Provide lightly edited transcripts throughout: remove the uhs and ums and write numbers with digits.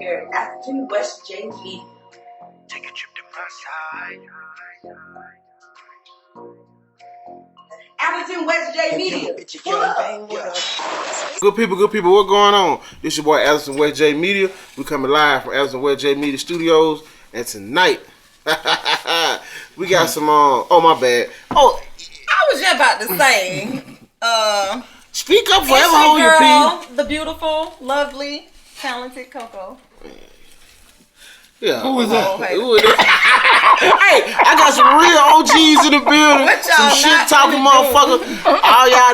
here at Atherton West J Media. Take a trip to my side. Atherton West J Media. Good people, what going on? This your boy Atherton West J Media. We coming live from Atherton West J Media Studios, and tonight we got some oh my bad. Oh, I was just about to say, speak up forever, hold your peace. The beautiful, lovely, talented Coco. Yeah. Who is that? Hey, I got some real OGs in the building. Some shit talking motherfuckers. All y'all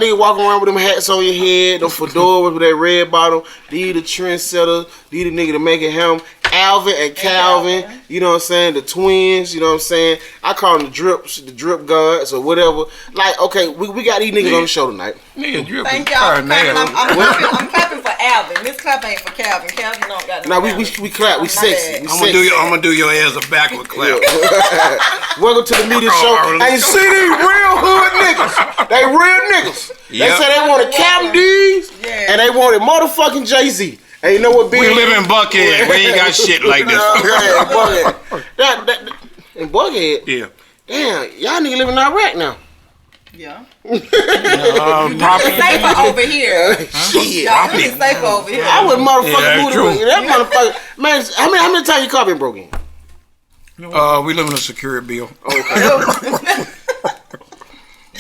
niggas walking around with them hats on your head, them fedoras with that red bottom. These the trendsetters. These the nigga to make it him. Alvin and Calvin, you know what I'm saying? The twins, you know what I'm saying? I call them the drip gods or whatever. Like, okay, we got these niggas on the show tonight. Thank y'all for clapping. I'm clapping for Alvin. This clap ain't for Calvin. Calvin don't got no. Now we clap. We sexy. I'm gonna do your ass a backward clap. Welcome to the media show. And you see these real hood niggas? They real niggas. They say they wanted Captain D's and they wanted motherfucking Jay-Z. And you know what, Big? We live in Buckhead. We ain't got shit like this. Buckhead. In Buckhead? Yeah. Damn, y'all niggas live in Iraq now. Yeah. Property. Safer over here. Shit. Y'all really safer over here. I would motherfucking move true. that motherfucker. Man, how many times your car been broken? We live in a security bill. Okay.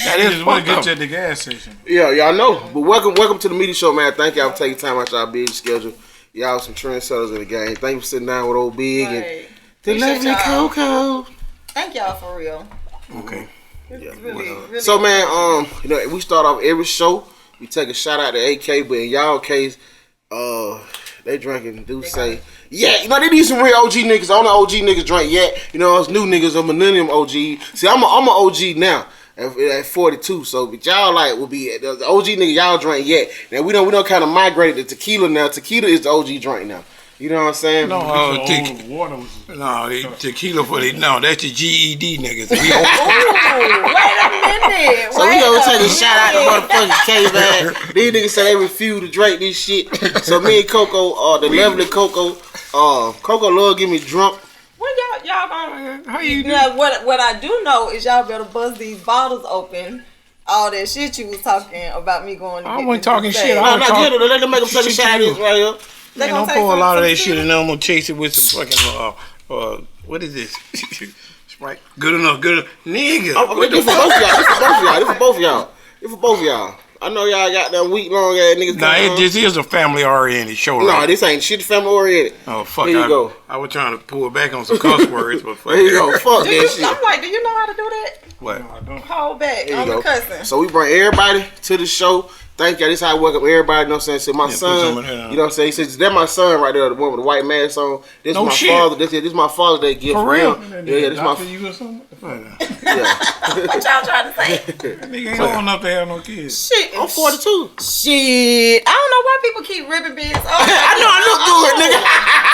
That is what gets you at the gas station. Yeah, y'all know. But welcome to the media show, man. Thank y'all for taking time out y'all busy schedule. Y'all some trendsetters in the game. Thank you for sitting down with old Big and the lovely Coco. Thank y'all for real. Okay. Yeah. Really. So man, you know, we start off every show. We take a shout out to AK, but in y'all case, they drinking. Do say, yeah, you know they need some real OG niggas. Only OG niggas drink yet. You know, us new niggas are millennium OG. See, I'm a OG now. At 42, so but y'all like will be the OG nigga y'all drink yet. Now we don't kind of migrate to tequila now. Tequila is the OG drink now. You know what I'm saying? No, tequila for the that's the GED niggas. Wait a minute. So we gonna take a shout out to motherfucking K-Man. These niggas say they refuse to drink this shit. So me and Coco, the lovely Coco, Coco love get me drunk. Well, y'all gonna how you do? What I do know is y'all better buzz these bottles open. All that shit you was talking about me going to I wasn't talking shit. Let them make them take a shot at this right here. Man, don't pour a lot of that shit and then I'm gonna chase it with some fucking what is this? Sprite. Good enough. Nigga. This for both of y'all. I know y'all got them week long ass niggas. Nah, this is a family oriented show. Nah, this ain't shit family oriented. Oh fuck! Here you go. I was trying to pull back on some cuss words, but fuck. There you go. Fuck that shit. I'm like, do you know how to do that? What? No, I don't. Hold back on the cussing. So we bring everybody to the show. Thank y'all. This is how I welcome everybody. You know what I'm saying? So my son, you know what I'm saying? He says, that's my son right there, the one with the white mask on. This is my father. This is my Father's Day gift for real. Yeah, this is my you or something? Yeah. What y'all trying to say? That nigga ain't old enough to have no kids. Shit. I'm 42. Shit. I don't know why people keep ripping Biggz. I know I look good, nigga.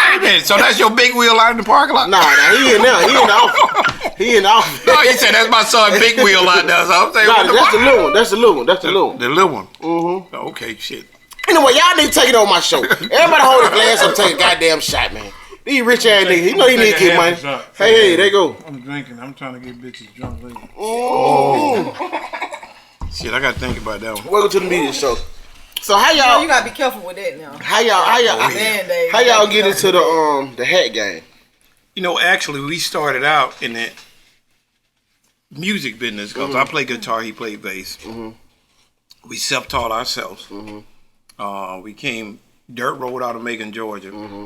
Wait a minute. So that's your big wheel out in the parking lot? Nah, he in there. He in the office. He in the office. No, he said that's my son big wheel out there. So I'm saying, nah, that's the little one. That's the little one. That's the little one. The little one. Mm-hmm. Okay, shit. Anyway, y'all need to take it on my show. Everybody hold a glass and take a goddamn shot, man. These rich ass niggas, you know he need to get money. Hey, there you go. I'm drinking. I'm trying to get bitches drunk later. Oh. Shit, I gotta think about that one. Welcome to the media show. So how y'all? You gotta be careful with that now. How y'all get into the hat game? You know, actually, we started out in the music business because I play guitar, he played bass. Mm-hmm. We self-taught ourselves. Mm-hmm. We came dirt road out of Macon, Georgia. Mm-hmm.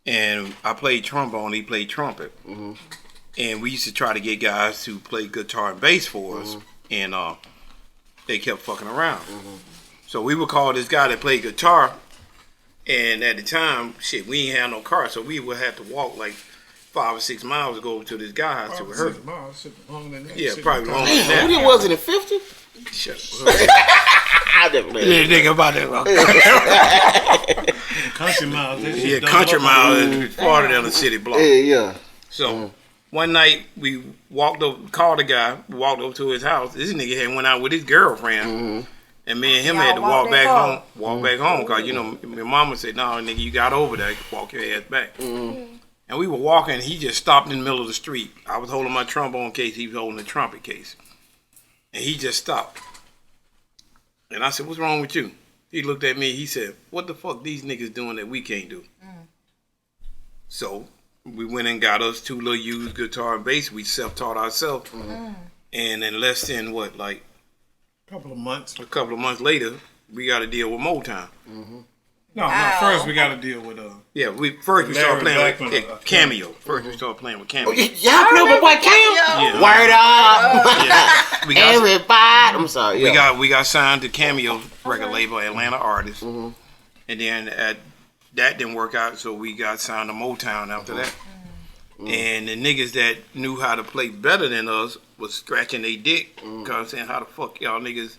And I played trombone, he played trumpet. Mm-hmm. And we used to try to get guys to play guitar and bass for us. And they kept fucking around. Mm-hmm. So we would call this guy that played guitar. And at the time, shit, we ain't had no car. So we would have to walk like 5 or 6 miles to go to this guy house to rehearse. Yeah, probably longer than that. What was it in 50? Shut up. I never didn't think about that. Country miles. Yeah, country miles is farther than the city block. Yeah. So one night we walked up, called the guy, walked up to his house. This nigga had went out with his girlfriend, And me and him Y'all had to walk walk back back home, cause you know my mama said, "No, nigga, you got over there. Walk your ass back." And we were walking. He just stopped in the middle of the street. I was holding my trombone case. He was holding the trumpet case, and he just stopped. And I said, "What's wrong with you?" He looked at me. He said, "What the fuck these niggas doing that we can't do?" So we went and got us 2 little used guitar and bass. We self-taught ourselves, and in less than a couple of months later, we got to deal with Motown. No, first we got to deal with we started playing with Cameo. First we started playing with Cameo. Y'all play with what Cameo? Word up! Everybody. I'm sorry. Yeah. We got signed to Cameo record label, Atlanta artist, and then that didn't work out, so we got signed to Motown after that. And the niggas that knew how to play better than us was scratching their dick, cause saying, "How the fuck y'all niggas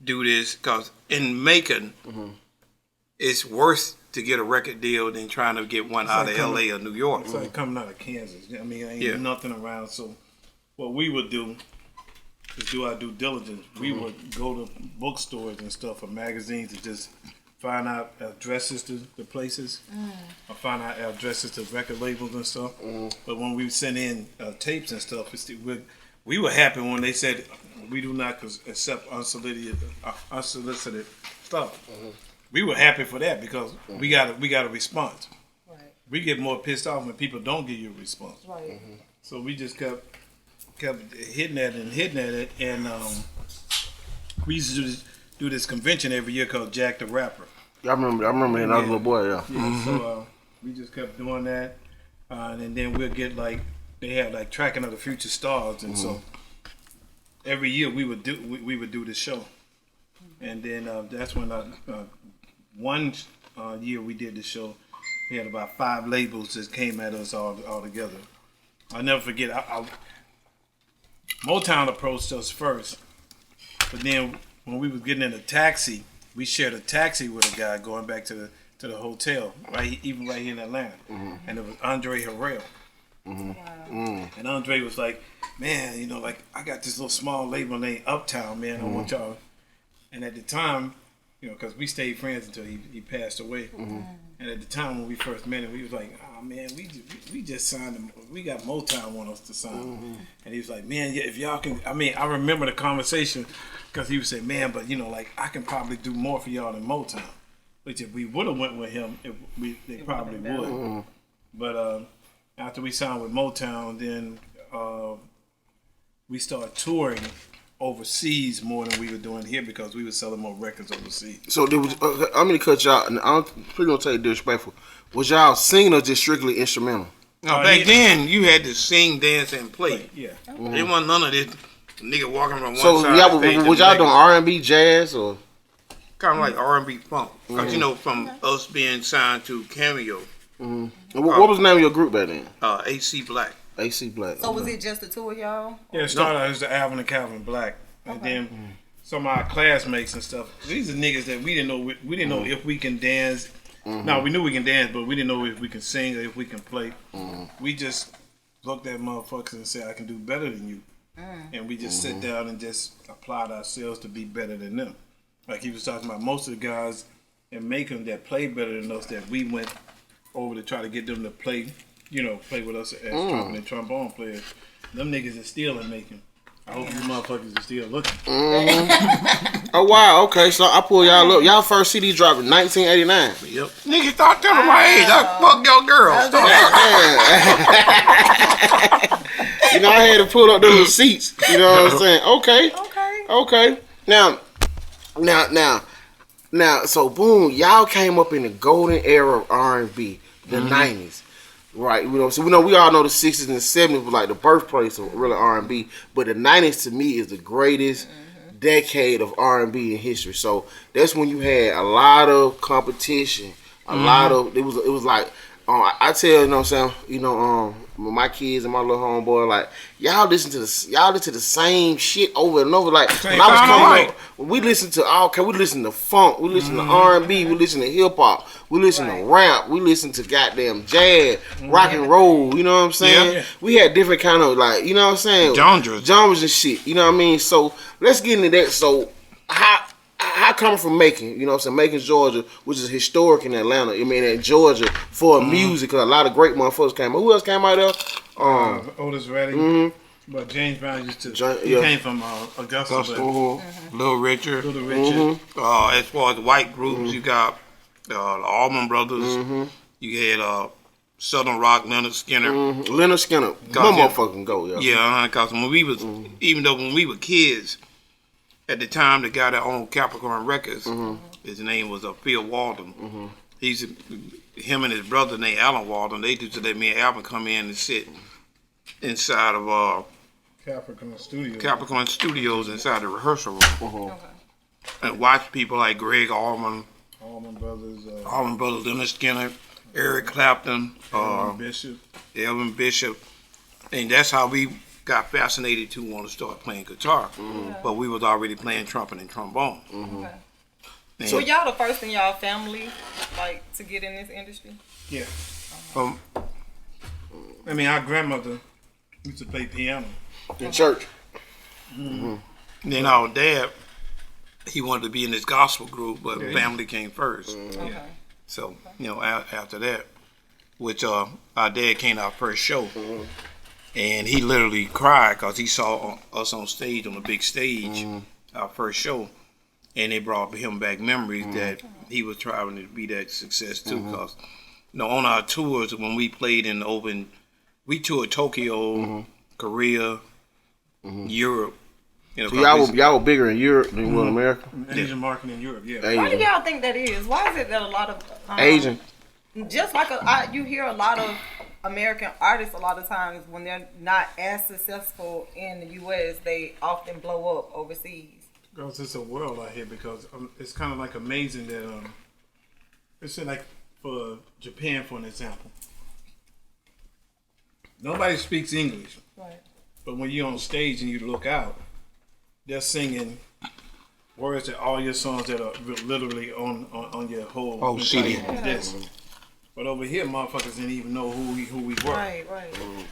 do this?" Cause in Macon, it's worse to get a record deal than trying to get one out of LA or New York. It's like coming out of Kansas. I mean, ain't nothing around. So what we would do is do our due diligence. We would go to bookstores and stuff or magazines and just find out addresses to the places, or find out addresses to record labels and stuff. But when we sent in tapes and stuff, we were happy when they said we do not accept unsolicited stuff. We were happy for that because we got a response. Right. We get more pissed off when people don't give you a response. Right. So we just kept hitting at it, and we used to do this convention every year called Jack the Rapper. I remember that. I was a little boy. Yeah. So we just kept doing that, and then we'll get they have Tracking of the Future Stars, and so every year we would do this show, and then that's when one year we did the show, we had about 5 labels that came at us all together. I'll never forget. Motown approached us first, but then when we was getting in a taxi, we shared a taxi with a guy going back to the hotel, right here in Atlanta, and it was Andre Harrell. And Andre was like, "Man, I got this little small label named Uptown, man. I want y'all." And at the time, because we stayed friends until he passed away. And at the time when we first met him, we was like, "Oh man, we just signed him. We got Motown want us to sign him." And he was like, "Man, if y'all can," I remember the conversation because he would say, "Man, but I can probably do more for y'all than Motown." Which if we would have went with him, they probably would. But after we signed with Motown, then we started touring overseas more than we were doing here because we were selling more records overseas. So I'm gonna cut y'all, and I'm pretty gonna tell you disrespectful. Was y'all singing or just strictly instrumental? No, back then you had to sing, dance, and play. Yeah. There wasn't none of this nigga walking from one side. So was y'all doing R&B, jazz, or kind of like R&B funk? Because from us being signed to Cameo. What was the name of your group back then? AC Black. AC Black. So was it just the 2 of y'all? Yeah, it started out as the Alvin and Calvin Black, and then some of our classmates and stuff. These are niggas that we didn't know. We didn't know if we can dance. No, we knew we can dance, but we didn't know if we can sing or if we can play. We just looked at motherfuckers and said, "I can do better than you," and we just sit down and just applied ourselves to be better than them. Like he was talking about, most of the guys in Macon that played better than us, that we went over to try to get them to play with us as trumpet and trombone players. Them niggas are still in Macon. I hope you motherfuckers are still looking. Oh wow, okay. So I pull y'all up. Y'all first CD dropped in 1989. Yep. Niggas start telling my age. I fuck your girl. I had to pull up the receipts. You know what I'm saying? Okay. Now. So boom, y'all came up in the golden era of R&B, the 90s. Right, so we all know the 60s and the 70s was like the birthplace of really R&B, but the 90s to me is the greatest decade of R&B in history. So that's when you had a lot of competition, a lot of it was like I tell you know what I'm saying, my kids and my little homeboy, like y'all listen to the same shit over and over. Like when I was coming up, we listen to we listen to funk, we listen to R&B, we listen to hip hop, we listen to rap, we listen to goddamn jazz, rock and roll. You know what I'm saying? Yeah. We had different kind of you know what I'm saying, genres and shit. You know what I mean? So let's get into that. So how I come from Macon, you know what I'm saying? Macon, Georgia, which is historic in Atlanta. I mean, in Georgia for music, because a lot of great motherfuckers came out. Who else came out there? Otis Redding. But James Brown used to. He came from Augusta. Little Richard. As far as white groups, you got the Allman Brothers. You had Southern Rock, Leonard Skinner. Leonard Skinner. One motherfucking go, yeah. Yeah, because when we was, even though when we were kids, at the time, the guy that owned Capricorn Records, his name was Phil Walden. Him and his brother named Alan Walden, they used to let me and Alvin come in and sit inside of Capricorn Studios inside the rehearsal room. And watch people like Greg Allman Brothers, Leonard Skinner, Eric Clapton, Elvin Bishop. And that's how we got fascinated to want to start playing guitar. But we was already playing trumpet and trombone. So y'all the first in y'all family like to get in this industry? Yeah. I mean, our grandmother used to play piano in church. Then our dad, he wanted to be in this gospel group, but family came first. So, you know, after that, which our dad came to our first show, and he literally cried because he saw us on stage, on the big stage, our first show, and it brought him back memories that he was trying to be that success too. Because, you know, on our tours, when we played we toured Tokyo, Korea, Europe. You know, so y'all were bigger in Europe than you were in America? Asian market in Europe, yeah. Why do y'all think that is? Why is it that a lot of Asian? Just like you hear a lot of American artists a lot of times when they're not as successful in the U.S., they often blow up overseas. Because it's a world out here. Because it's kind of like amazing that it's like for Japan, for an example. Nobody speaks English, right? But when you're on stage and you look out, they're singing words to all your songs that are literally on your whole CD. Disc. But over here, motherfuckers didn't even know who we were. Right.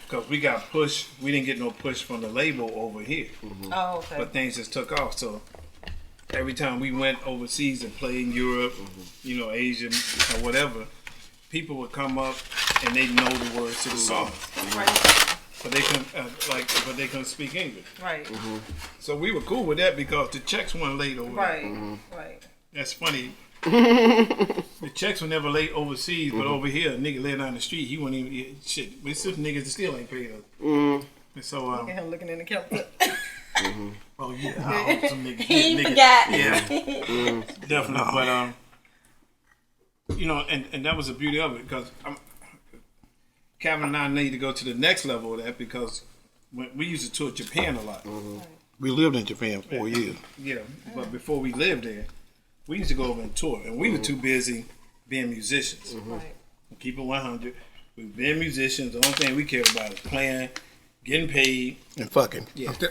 Because we got pushed. We didn't get no push from the label over here. Oh, okay. But things just took off. So every time we went overseas and played in Europe, you know, Asia or whatever, people would come up and they know the words to the song. Right. But they couldn't speak English. Right. So we were cool with that because the checks weren't late over there. Right. That's funny. The checks were never late overseas, but over here, a nigga laying down the street, he wouldn't even shit. But some niggas still ain't paid us. And so look at him looking in the calendar. Oh yeah, I hope some niggas. He forgot. Yeah, definitely. But you know, and that was the beauty of it because Calvin and I need to go to the next level of that because we used to tour Japan a lot. We lived in Japan 4 years. Yeah, but before we lived there, we used to go over and tour, and we were too busy being musicians. Right. Keep it 100. We were being musicians. The only thing we cared about is playing, getting paid, and fucking. Yeah. We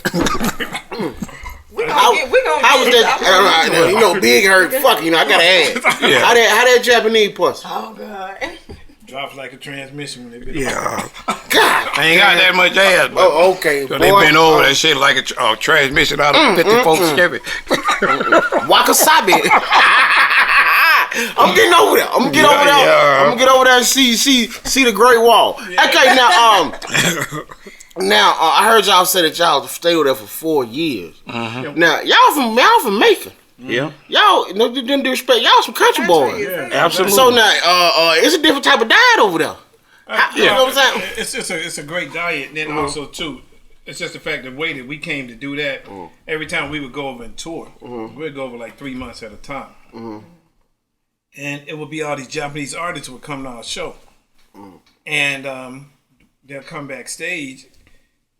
gonna get that? You know, Big hurt. Fuck, you know, I gotta ask. Yeah. How that Japanese pussy? Oh God. Drops like a transmission when they Yeah. God, I ain't got that much ass, but oh, okay. so they been over that shit like a transmission out of 54 Chevy. Wakasabi. I'm getting over there. I'm gonna get over there. Yeah. I'm gonna get over there and see the Great Wall. Okay, now I heard y'all say that y'all stayed over there for 4 years. Now y'all from Macon. Yeah. Y'all, no disrespect. Y'all some country boys. Yeah. Absolutely. So now, it's a different type of diet over there. You know what I'm saying? It's a great diet. And then also too, it's just the fact the way that we came to do that. Every time we would go over and tour, we'd go over like 3 months at a time, and it would be all these Japanese artists would come to our show, and they'll come backstage,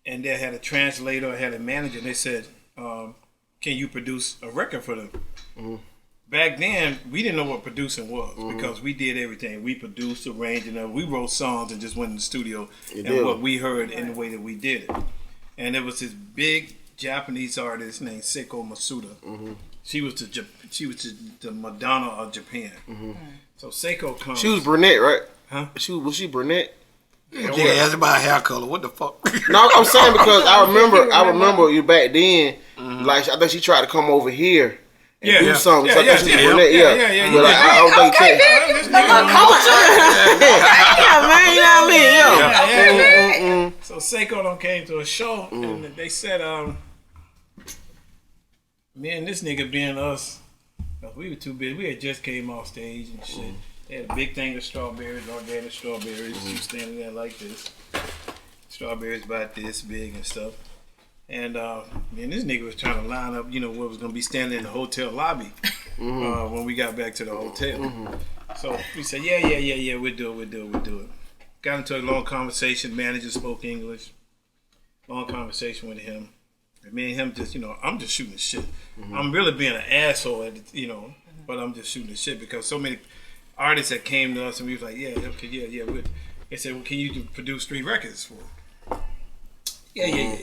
and they had a translator, had a manager, and they said, "Can you produce a record for them?" Back then, we didn't know what producing was because we did everything. We produced, arranged, and we wrote songs and just went in the studio and what we heard in the way that we did it. And there was this big Japanese artist named Seiko Masuda. She was the Madonna of Japan. So Seiko comes. She was brunette, right? Huh? Was she brunette? Yeah, that's about hair color. What the fuck? No, I'm saying because I remember you back then. Like I think she tried to come over here and Yeah, do yeah. something. Yeah, So I yeah, think she yeah, can relate, yeah, yeah. yeah, But like, I don't think yeah, man, you know what I mean? Yo. So Seiko done came to a show and they said, me and this nigga being us, 'cause we were too big. We had just came off stage and shit. They had a big thing of strawberries, organic strawberries. You standing there like this. Strawberries about this big and stuff. And me and this nigga was trying to line up, what was gonna be standing in the hotel lobby when we got back to the hotel. So we said, yeah, we'll do it. Got into a long conversation. Manager spoke English. Long conversation with him. And me and him just, I'm just shooting the shit. I'm really being an asshole at it, but I'm just shooting the shit because so many artists that came to us and we was like, yeah. They said, well, can you produce 3 records for them? Yeah.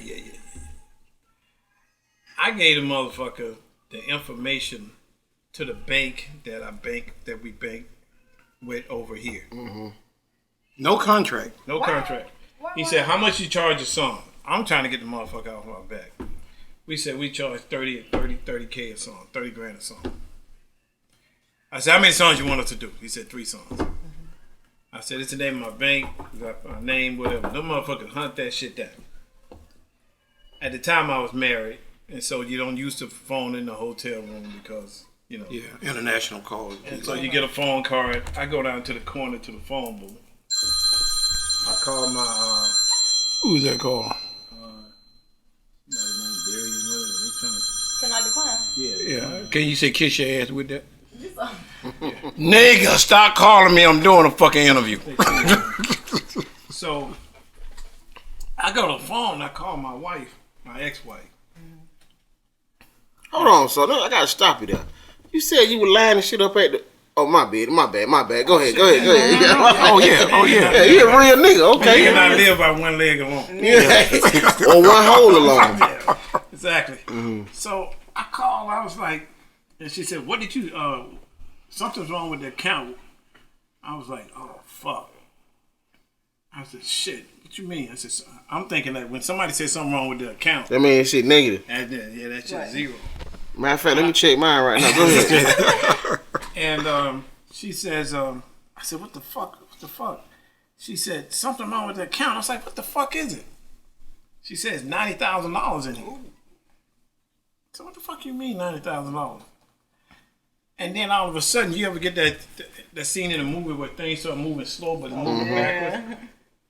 I gave the motherfucker the information to the bank that we bank with over here. No contract. No contract. He said, how much you charge a song? I'm trying to get the motherfucker off my back. We said we charge 30K a song, 30 grand a song. I said, how many songs you want us to do? He said 3 songs. I said, it's the name of my bank, we got my name, whatever. Them motherfuckers hunt that shit down. At the time I was married, and so you don't use the phone in the hotel room because, Yeah, international calls. And so you get a phone card. I go down to the corner to the phone booth. I call my Who's that call? Can I decline? Yeah. Can you say kiss your ass with that? Nigga, stop calling me. I'm doing a fucking interview. So I go to the phone. I call my wife, my ex-wife. Hold on, so I gotta stop you there. You said you were lining shit up at the. Oh, my bad. Go ahead. Oh yeah. Yeah, he a real nigga. Okay. Nigga not live by one leg alone. Yeah. Or one hole alone. Yeah, exactly. So I called. I was like, and she said, "What did you? Something's wrong with the account." I was like, "Oh fuck." I said, "Shit. What you mean?" I said, "I'm thinking that when somebody says something wrong with the account, That means shit negative. that shit's zero." Matter of fact, let me check mine right now. Go ahead. And she says, I said, what the fuck? She said, something wrong with the account. I was like, what the fuck is it? She says, $90,000 in it. So what the fuck you mean $90,000? And then all of a sudden, you ever get that scene in a movie where things start moving slow but moving backwards?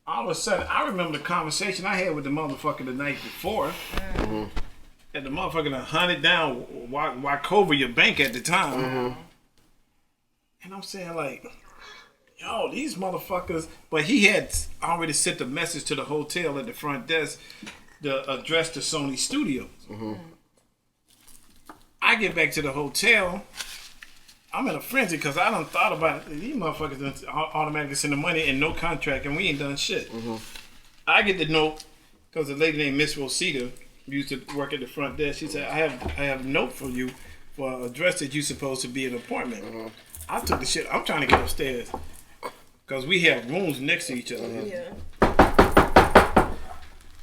All of a sudden, I remember the conversation I had with the motherfucker the night before. And the motherfucker done hunted down Wachovia Bank at the time. And I'm saying like, yo, these motherfuckers. But he had already sent a message to the hotel at the front desk, the address to Sony Studios. I get back to the hotel. I'm in a frenzy because I done thought about it. These motherfuckers done automatically send the money and no contract and we ain't done shit. I get the note because a lady named Miss Rosita used to work at the front desk. She said, I have a note for you for an address that you're supposed to be an appointment. I took the shit. I'm trying to get upstairs because we have rooms next to each other.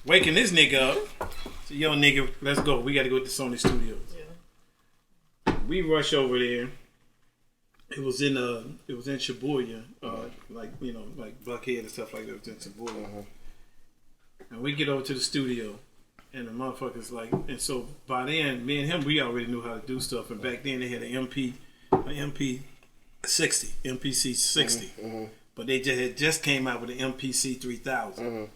Waking this nigga up. So, yo, nigga, let's go. We got to go to Sony Studios. We rush over there. It was in Shibuya, like Buckhead and stuff like that. It was in Shibuya. And we get over to the studio. And the motherfuckers like, and so by then, me and him, we already knew how to do stuff. And back then, they had an MPC 60, but they just came out with an MPC 3000.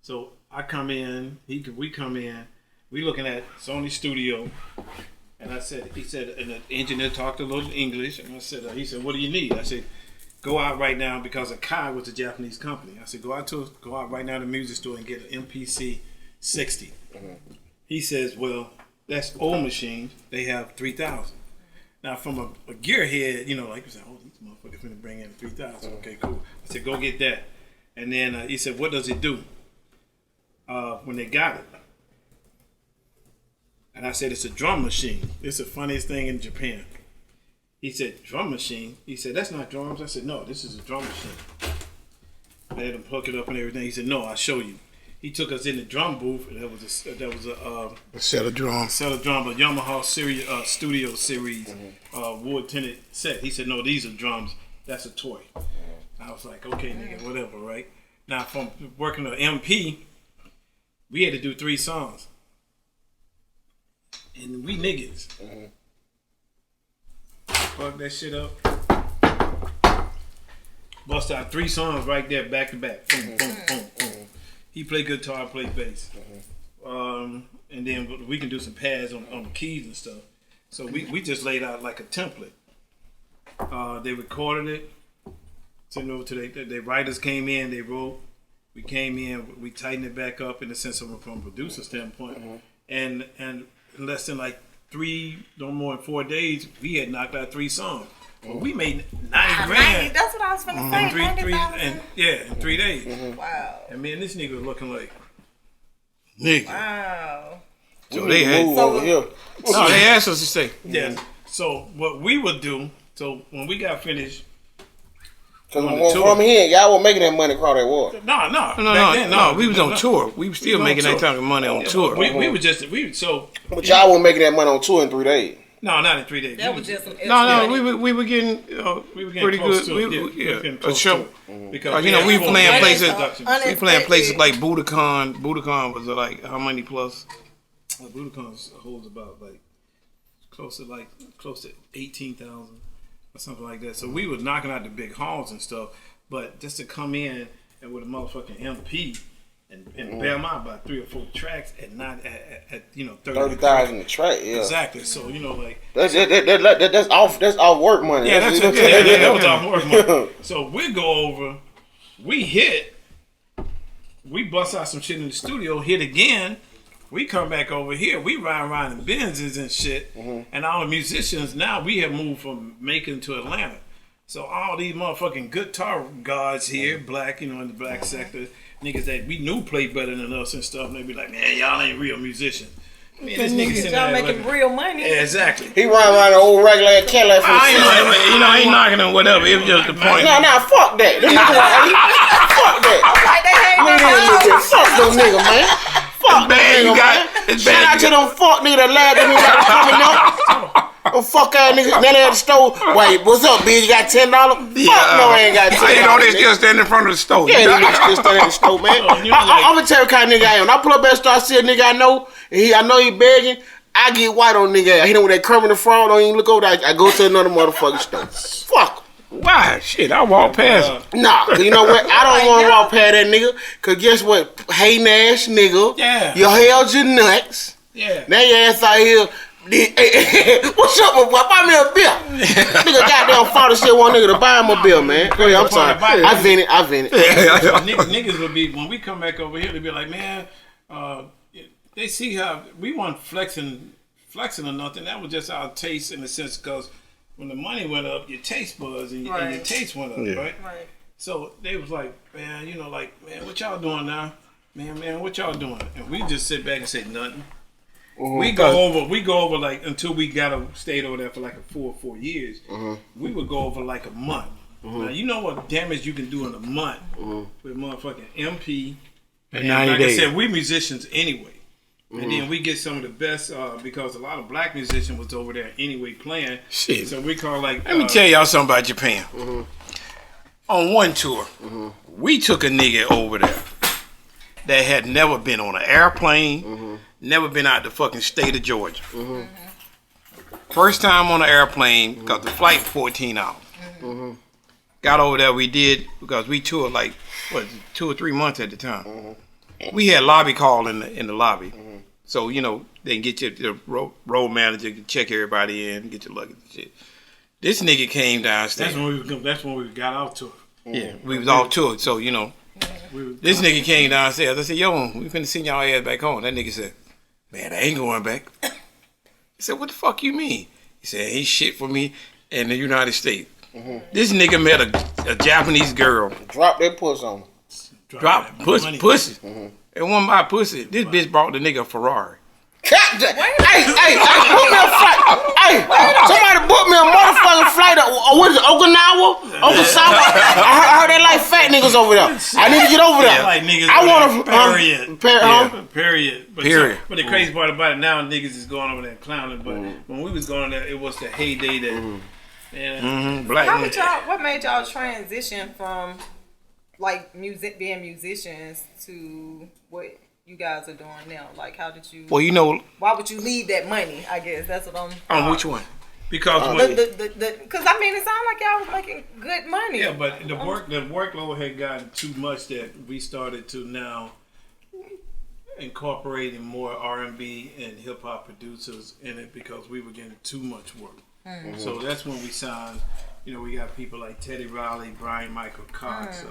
So I come in, we come in, we looking at Sony Studio, and he said, and the engineer talked a little English, and I said, he said, what do you need? I said, go out right now because Akai was a Japanese company. I said, go out right now to the music store and get an MPC 60. He says, well, that's old machines. They have 3000. Now, from a gearhead, like you said, oh, these motherfuckers finna bring in 3000. Okay, cool. I said, go get that. And then he said, what does it do? When they got it. And I said, it's a drum machine. It's the funniest thing in Japan. He said, drum machine? He said, that's not drums. I said, no, this is a drum machine. I had him hook it up and everything. He said, no, I'll show you. he took us in the drum booth, and that was A set of drums. a Yamaha series, studio series, wood tinted set. He said, "No, these are drums. That's a toy." I was like, "Okay, nigga, whatever." Right now, from working at MP, we had to do 3 songs, and we niggas fuck that shit up. Bust out 3 songs right there, back to back. Boom, boom, boom, boom. He played guitar, I played bass. And then we can do some pads on the keys and stuff. So we just laid out like a template. They recorded it, sent it over to the writers came in, they wrote. We came in, we tightened it back up in the sense of from a producer standpoint. And in less than like 3, no more than 4 days, we had knocked out 3 songs. Well, we made 90 grand. That's what I was gonna say. In 3 days. Wow. And man, this nigga was looking like Nigga. Wow. So they had. over here. No, they asked us to stay. yeah. So what we would do, so when we got finished, Because from here, y'all were making that money across that water. no. We was on tour. We was still making that type of money on tour. We were just But y'all weren't making that money on tour in 3 days. no, not in 3 days. That was just some extra. No, we were getting pretty close good. to it. We were getting close A show. to it. Because You know, we playing places. Unexpected. We playing places like Budokan. Budokan was like how many plus? Budokan holds about like close to 18,000 or something like that. So we were knocking out the big halls and stuff, but just to come in and with a motherfucking MP and bail them out by 3 or 4 tracks and not at 30,000 a track, yeah. Exactly. So like That's off work money. yeah, that was our work money. So we go over, we hit, we bust out some shit in the studio, hit again. We come back over here. We ride around in Benzes and shit. And all the musicians now, we have moved from Macon to Atlanta. So all these motherfucking guitar gods here, black, in the black sector, niggas that we knew played better than us and stuff. And they be like, man, y'all ain't real musicians. Man, this nigga sitting Y'all there making like, real money. yeah, exactly. He run around an old regular Cadillac from the city. I ain't knocking on whatever. It was just the point. Nah, fuck that. Them niggas fuck that. Like they hate Look at my them, fuck them niggas, man. Fuck them niggas, man. It's Shout out bad. to them fuck niggas that laughed at me like coming up. Them fuck ass niggas. Now they at the store. Wait, what's up, bitch? You got $10? Fuck no, I ain't got $10. You know, they still standing in front of the store. Yeah, them niggas still standing at the store, man. I'm gonna tell you what kind of nigga I am. When I pull up at the store, I see a nigga I know, and I know he begging. I get white on nigga. I hit him with that crumb in the front. Don't even look over there. I go to another motherfucking store. Fuck. Why? Shit, I walk past. Nah, cause you know what? I don't want to walk past that nigga. Cause guess what? Hey Nash, nigga. Yeah. You held your nuts. Yeah. Now your ass out here. What's up, boy? Buy me a beer. Nigga goddamn father shit one nigga to buy him a beer, man. Go ahead, I'm sorry. I vented. Niggas would be, when we come back over here, they'd be like, man, they see how we weren't flexing or nothing. That was just our taste in a sense, because when the money went up, your taste buds and your taste went up, right? Right. So they was like, man, man, what y'all doing now? Man, what y'all doing? And we just sit back and say nothing. We go over like until we stayed over there for like 4 years. We would go over like a month. Now you know what damage you can do in a month with motherfucking MP. And 90 like days. I said, we musicians anyway. And then we get some of the best because a lot of black musicians was over there anyway playing. Shit. So we call like. Let me tell y'all something about Japan. On one tour, we took a nigga over there that had never been on an airplane, never been out the fucking state of Georgia. First time on an airplane, because the flight 14 hours. Got over there, we did, because we toured like, 2 or 3 months at the time. We had lobby call in the lobby. So, they can get you, the road manager can check everybody in, get your luggage and shit. This nigga came downstairs. That's when we got out to it. Yeah, we was off tour, so, this nigga came downstairs. I said, yo, we finna send y'all ass back home. That nigga said, man, I ain't going back. He said, what the fuck you mean? He said, ain't shit for me in the United States. This nigga met a Japanese girl. Drop that puss on him. Drop pussy. It wasn't my pussy. This bitch brought the nigga a Ferrari. Hey, book me a flight. Hey, somebody book me a motherfucking flight. What is it, Okinawa? I heard they like fat niggas over there. I need to get over there. Like niggas. I want to. Period. Period. But the crazy part about it now, niggas is going over there clowning. But when we was going there, it was the heyday that. Black. What made y'all transition from like being musicians to what you guys are doing now? Like, how did you? Well, you know. Why would you leave that money? I guess that's what I'm. On which one? Because because I mean, it sounded like y'all was making good money. Yeah, but the workload had gotten too much that we started to now incorporating more R&B and hip hop producers in it because we were getting too much work. So that's when we signed. You know, we got people like Teddy Riley, Brian Michael Cox,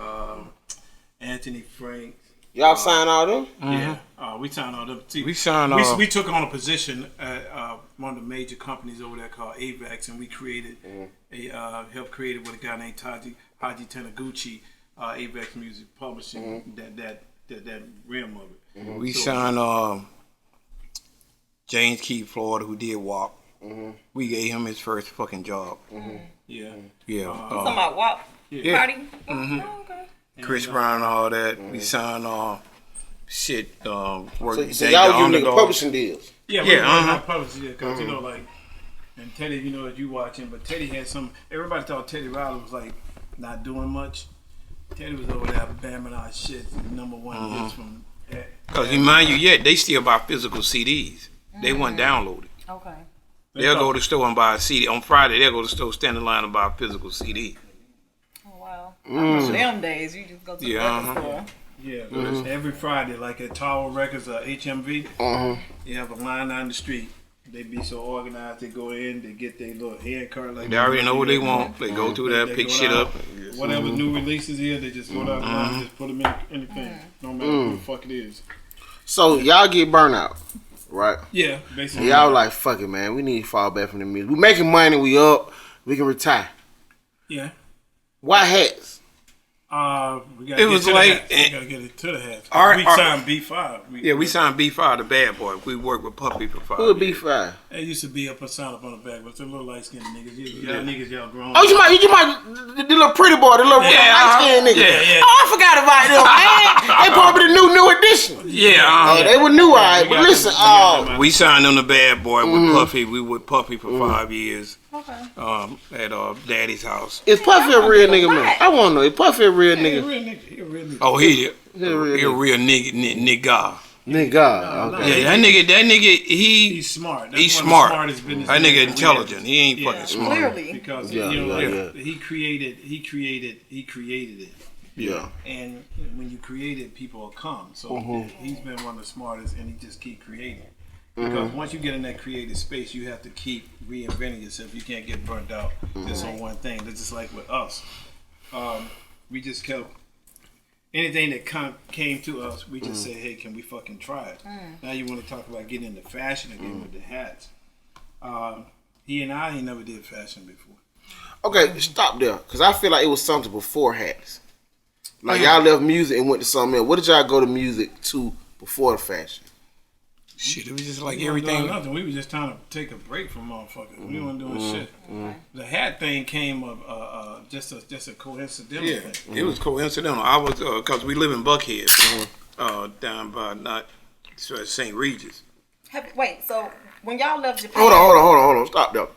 Anthony Frank. Y'all signed all them? Yeah, we signed all them. See, We signed. we took on a position at one of the major companies over there called AVEX, and we created helped create it with a guy named Haji Taniguchi, AVEX Music Publishing, that realm of it. We signed James Key, Florida, who did WAP. We gave him his first fucking job. Yeah. Talking about WAP party. Oh, okay. Chris Brown and all that. We signed work. So y'all giving nigga publishing deals? Yeah, we publishing deals because you know, like, and Teddy, you know, as you watching, but Teddy had some. Everybody thought Teddy Riley was like not doing much. Teddy was over there bamming our shit, #1 hits from. Because mind you, they still buy physical CDs. They weren't downloaded. Okay. They'll go to the store and buy a CD. On Friday, they'll go to the store, stand in line and buy a physical CD. Oh, wow. I remember them days. You just go to the record store. Yeah, but every Friday, like at Tower Records or HMV, you have a line down the street. They be so organized. They go in, they get their little hand card. Like they already know what they want. They go through that, pick shit up. Whatever new releases here, they just go down and just put them in anything, no matter who the fuck it is. So y'all get burnt out, right? Yeah, basically. Y'all like, fuck it, man. We need to fall back from the music. We making money. We up. We can retire. Yeah. White hats. We gotta get it to the hats. We signed B5. We signed B5, the bad boy. We worked with Puppy for 5 Who years. B5? It used to be a persona up on the back, but it's a little light skinned niggas. Y'all grown. Oh, you might the little pretty boy, the little light skinned nigga. Yeah. Oh, I forgot about them, man. They probably the new edition. Yeah. They were new, alright. But listen, we signed on the bad boy with Puffy. We with Puffy for 5 years. Okay. At Daddy's house. Is Puffy a real nigga, man? I want to know. Is Puffy a real nigga? He a real nigga. Oh, he a real nigga. Nigga. Yeah, that nigga, he's smart. He's smart. That nigga intelligent. He ain't fucking smart. Clearly. Because he created it. Yeah. And when you create it, people will come. So he's been one of the smartest, and he just keep creating. Because once you get in that creative space, you have to keep reinventing yourself. You can't get burnt out just on one thing. That's just like with us. We just kept anything that came to us. We just said, "Hey, can we fucking try it?" Now you want to talk about getting into fashion again with the hats. He and I ain't never did fashion before. Okay, stop there, because I feel like it was something before hats. Like y'all left music and went to something else. What did y'all go to music to before the fashion? Shit, it was just like everything. Nothing. We were just trying to take a break from motherfuckers. We weren't doing shit. The hat thing came up just a coincidental thing. It was coincidental. I was because we live in Buckhead, down by St. Regis. Wait, so when y'all left Japan, Hold on. Stop there.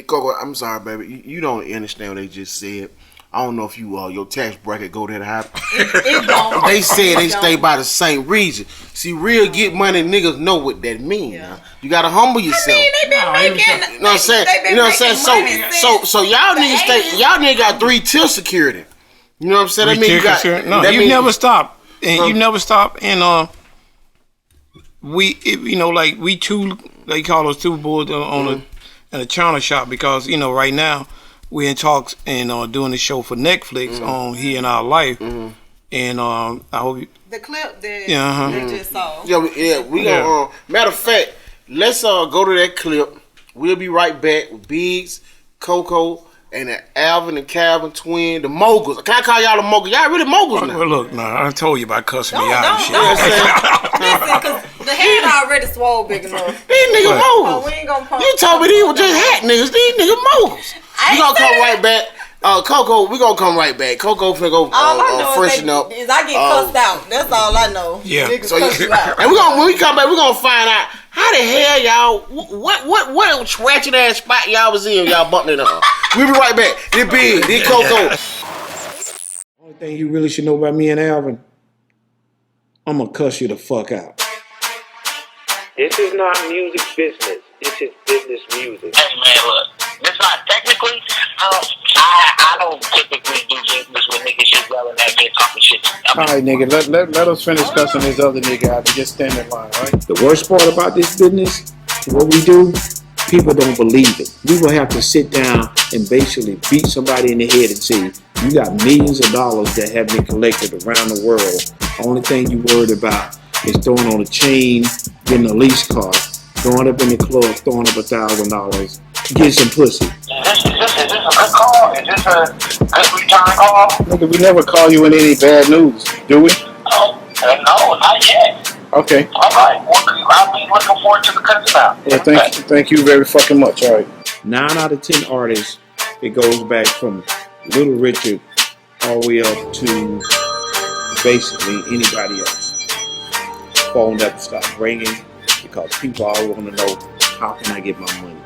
Coco, I'm sorry, baby. You don't understand what they just said. I don't know if you your tax bracket go that high. It don't. They said they stay by the same region. See, real get money niggas know what that means. Yeah. You gotta humble yourself. I mean, they been making. You know what I'm saying? You know what I'm saying? So y'all niggas y'all niggas got 3-tier security. You know what I'm saying? That mean you got you never stop. And you never stop. And we two. They call us two bulls on a China shop because right now. We're in talks and doing the show for Netflix on He and Our Life, and I hope the clip that they just saw. We gonna. Matter of fact, let's go to that clip. We'll be right back with Biggz, Coco, and the Alvin and Calvin twin, the moguls. Can I call y'all the moguls? Y'all really moguls now. Well, look, I told you about cussing me out and shit. Listen, because the head already swole big enough. These niggas Oh, moguls. we ain't gonna pump. You told me these were just hat niggas. These niggas moguls. We gonna come right back. Coco, we gonna come right back. Coco finna go all I know freshen up. is I get cussed out. That's all I know. Yeah. Niggas So cuss you out. and when we come back, we gonna find out how the hell y'all what ratchet ass spot y'all was in. Y'all bumping it up. We'll be right back. This Big, this Coco. Only thing you really should know about me and Alvin, I'm gonna cuss you the fuck out. This is not music business. This is business music. Hey man, look, it's not technically. I don't typically do business with niggas just yelling at me and talking shit. All right, nigga. Let us finish cussing this other nigga out. Just stand in line, right? The worst part about this business, what we do, people don't believe it. We will have to sit down and basically beat somebody in the head and say, you got millions of dollars that have been collected around the world. Only thing you worried about is throwing on a chain, getting a lease car, going up in the club, throwing up $1,000, get some pussy. Is this a good call? Is this a good return call? Nigga, we never call you in any bad news, do we? Oh, no, not yet. Okay. All right, I'll be looking forward to the cuts now. Well, thank you very fucking much. All right. 9 out of 10 artists, it goes back from Little Richard all the way up to basically anybody else. Phone never stopped ringing because people always want to know, how can I get my money?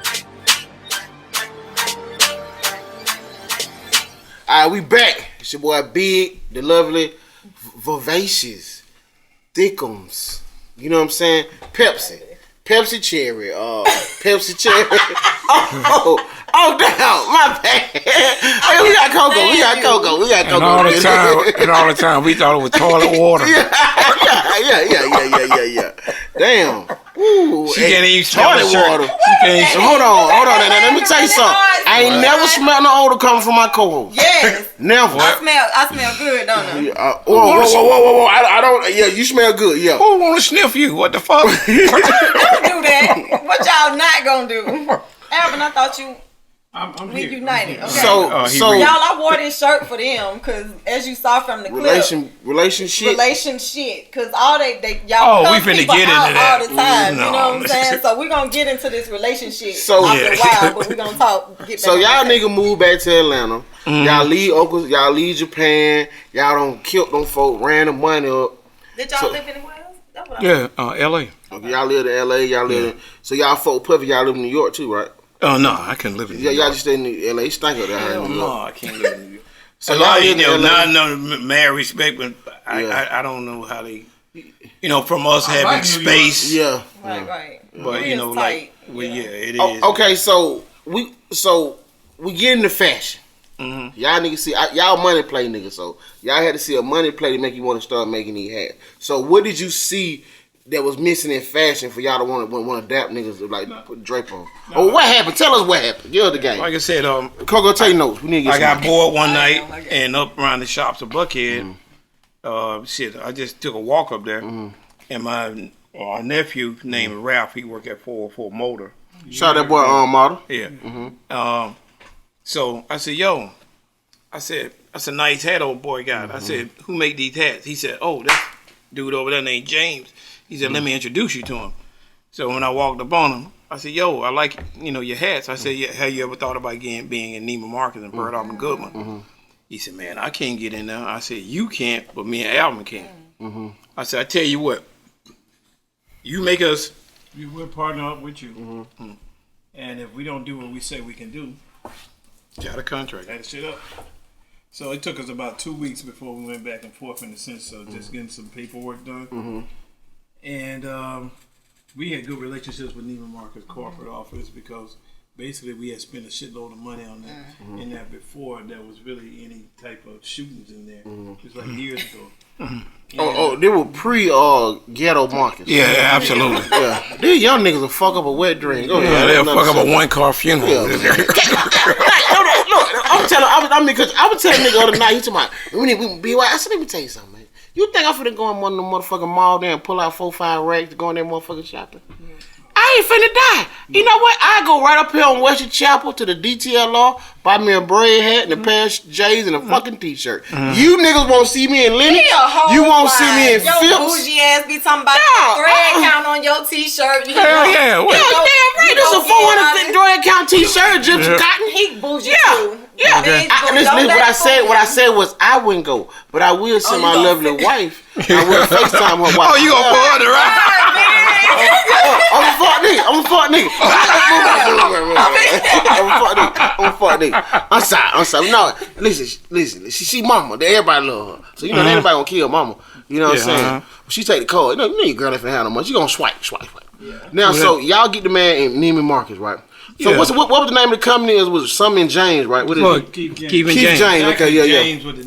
Alright, we back. It's your boy Big, the lovely, vivacious, thickums. You know what I'm saying? Pepsi cherry. Pepsi cherry. Oh, damn, my bad. Hey, we got Coco. And all the time, we thought it was toilet water. Yeah. Damn. Ooh, She can't even smell toilet the shirt. water. She can't So hold on. Now, let me tell you something. I ain't never smelled no odor coming from my co-host. Yes. Never. I smell good, don't I? Whoa. I don't. Yeah, you smell good. Yeah. Who want to sniff you? What the fuck? Don't do that. What y'all not gonna do? Alvin, I thought we united. Okay. So y'all, I wore this shirt for them because, as you saw from the clip, relationship. Because all y'all we finna get into that all the time. No. You know what I'm saying? So we're gonna get into this relationship So- after a while, but we're gonna talk. Get back So on y'all track. nigga move back to Atlanta. Y'all leave Uncle. Y'all leave Japan. Y'all don't kill them folk. Ran the money up. Did y'all so- live anywhere else? That's what L.A. Okay, y'all live in L.A. Y'all live in. So y'all folk puffy. Y'all live in New York too, right? Oh, no, I couldn't live in New Yeah, York. y'all just stay in L.A. Stink up there. Hell no, I can't live in New York. So So y'all y'all, live in LA. not no mad respect, but Yeah. I don't know how they, from us having space. Yeah. Right. But We is tight. it Oh, is. okay, so we get into fashion. Y'all niggas see y'all money play niggas, so y'all had to see a money play to make you want to start making these hats. So what did you see that was missing in fashion for y'all to want to adapt niggas to like put drape on? Or what happened? Tell us what happened. Give us the game. Like I said, Coco, take notes. We need to get I got some. bored one night and up around the shops of Buckhead. I just took a walk up there, and my nephew named Ralph, he worked at 404 Motor. Shout out that boy model. Yeah. So I said, yo, that's a nice hat old boy got. I said, who make these hats? He said, oh, that dude over there named James. He said, let me introduce you to him. So when I walked up on him, I said, yo, I like, your hats. I said, yeah, have you ever thought about being in Neiman Marcus and Bird Alvin Goodman? He said, man, I can't get in there. I said, you can't, but me and Alvin can. I said, I tell you what, you make us. We'll partner up with you. And if we don't do what we say we can do, Got a contract. that shit up. So it took us about 2 weeks before we went back and forth in the sense of just getting some paperwork done. And we had good relationships with Neiman Marcus corporate office because basically we had spent a shitload of money on that in that before there was really any type of shootings in there. It was like years ago. They were pre ghetto markets. Yeah, absolutely. Yeah. These young niggas will fuck up a wet dream. Go Yeah, ahead. they'll fuck up a one-car funeral. Yeah. Look, I'm telling. Because I was telling nigga the other night. He told me we need be. I said, let me tell you something, man. You think I'm finna go in one of the motherfucking mall there and pull out 4-5 racks to go in there motherfucking shopping? I I ain't finna die. You know what? I go right up here on Western Chapel to the DTLR, buy me a braid hat and a pair of J's and a fucking t-shirt. You niggas won't see me in Lennox. You won't see me in Your Phipps. bougie ass be talking about the thread count on your t-shirt. Hell yeah. What? Yeah, damn right. This is a 400 thread count t-shirt, gypsy cotton. He bougie too. Yeah. Okay. Listen, what I said was I wouldn't go, but I will send my lovely wife. I will FaceTime her wife. Oh, you gonna pull her right? I'm a fuck nigga. I'm a fuck nigga. I'm sorry. No, listen. She mama. Everybody love her. So, you know, anybody gonna kill mama. You know what I'm saying? She take the card. You know your girl ain't finna have no money. She gonna swipe. Yeah. Now, so y'all get the man in Neiman Marcus, right? So what was the name of the company? It was something James, right? What is it? Keith James. Okay, yeah. James with the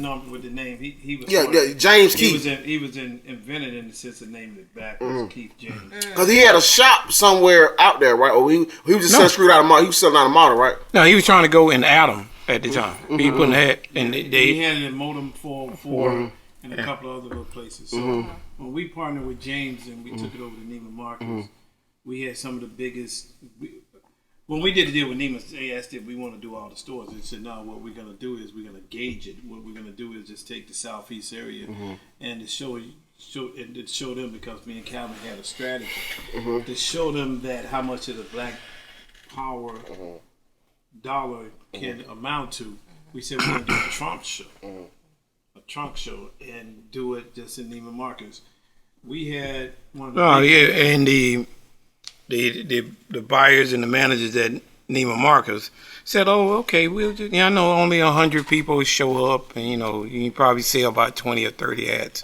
name. He was James Keith. He was invented in the sense of naming it back was Keith James. Because he had a shop somewhere out there, right? Or he was just selling screwed out of model. He was selling out of model, right? No, he was trying to go in Adam at the time. He putting that, and He had it in Modem 404 and a couple of other little places. So when we partnered with James and we took it over to Neiman Marcus, we had some of the biggest. When we did the deal with Neiman, they asked if we want to do all the stores. They said, no, what we're going to do is we're going to gauge it. What we're going to do is just take the Southeast area and to show them, because me and Calvin had a strategy, to show them that how much of the black power dollar can amount to. We said we're going to do a trunk show, and do it just in Neiman Marcus. We had one of the and the buyers and the managers at Neiman Marcus said, "Oh, okay, we'll just, I know only 100 people show up, and you can probably sell about 20 or 30 ads."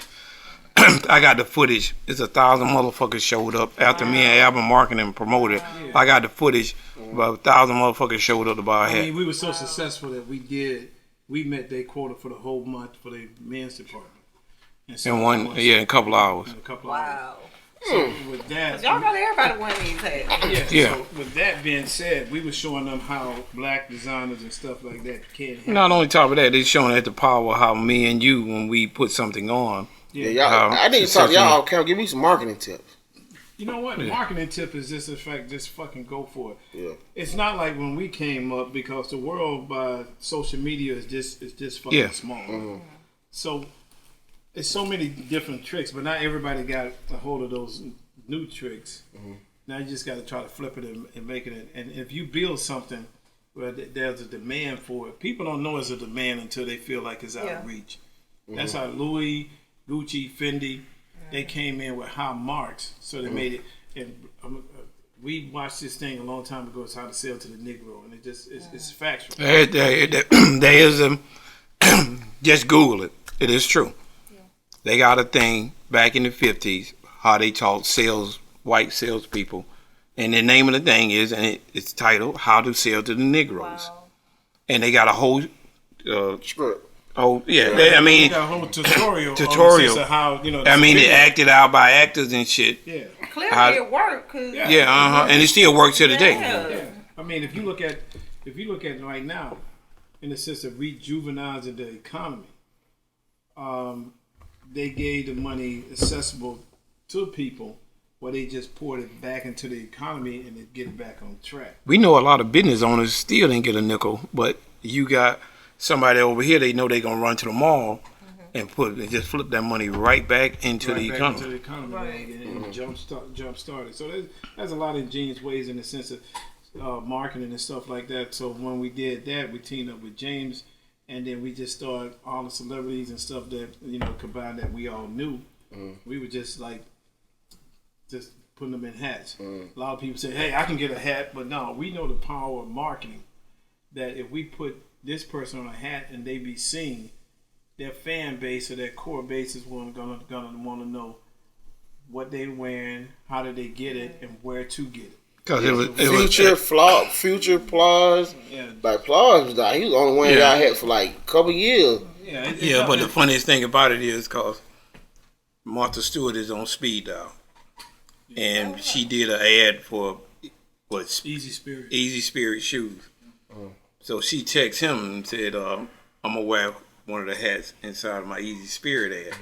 I got the footage. It's 1,000 motherfuckers showed up after me and Alvin marketing and promoted. I got the footage. About 1,000 motherfuckers showed up to buy a hat. I mean, we were so successful that we met their quota for the whole month for the men's department. And so in a couple hours. Wow. So with that, y'all got everybody one of these hats. Yeah. So with that being said, we were showing them how black designers and stuff like that can happen. Not only top of that, they're showing at the power of how me and you, when we put something on. Yeah, y'all. I need to talk to y'all. Can give me some marketing tips. You know what? The marketing tip is just the fact, just fucking go for it. Yeah. It's not like when we came up, because the world by social media is just fucking small. So it's so many different tricks, but not everybody got a hold of those new tricks. Now you just got to try to flip it and make it. And if you build something where there's a demand for it, people don't know it's a demand until they feel like it's out of reach. That's how Louis, Gucci, Fendi, they came in with high marks, so they made it. And we watched this thing a long time ago. It's how to sell to the Negro, and it's factual. There is just Google it. It is true. They got a thing back in the 50s, how they taught white salespeople. And the name of the thing is, and it's titled, How to Sell to the Negroes. Wow. And they got a whole script. They got a whole tutorial. Of how, they acted out by actors and shit. Yeah. Clearly it worked. And it still works to the day. Yeah. I mean, if you look at right now, in the sense of rejuvenizing the economy, they gave the money accessible to people, where they just poured it back into the economy and they get it back on track. We know a lot of business owners still didn't get a nickel, but you got somebody over here, they know they're going to run to the mall and just flip that money right back into the economy. Into the economy, and jump started. So there's a lot of ingenious ways in the sense of marketing and stuff like that. So when we did that, we teamed up with James, and then we just started all the celebrities and stuff that, combined that we all knew. We were just putting them in hats. A lot of people say, hey, I can get a hat, but no, we know the power of marketing, that if we put this person on a hat and they be seen, their fan base or their core base is gonna want to know what they wearing, how did they get it, and where to get it. Because Future Plaus. Yeah. Like Plaus was he was the only one y'all had for like a couple years. But the funniest thing about it is because Martha Stewart is on speed dial. And she did an ad for Easy Spirit shoes. So she texted him and said, I'm gonna wear one of the hats inside of my Easy Spirit ad.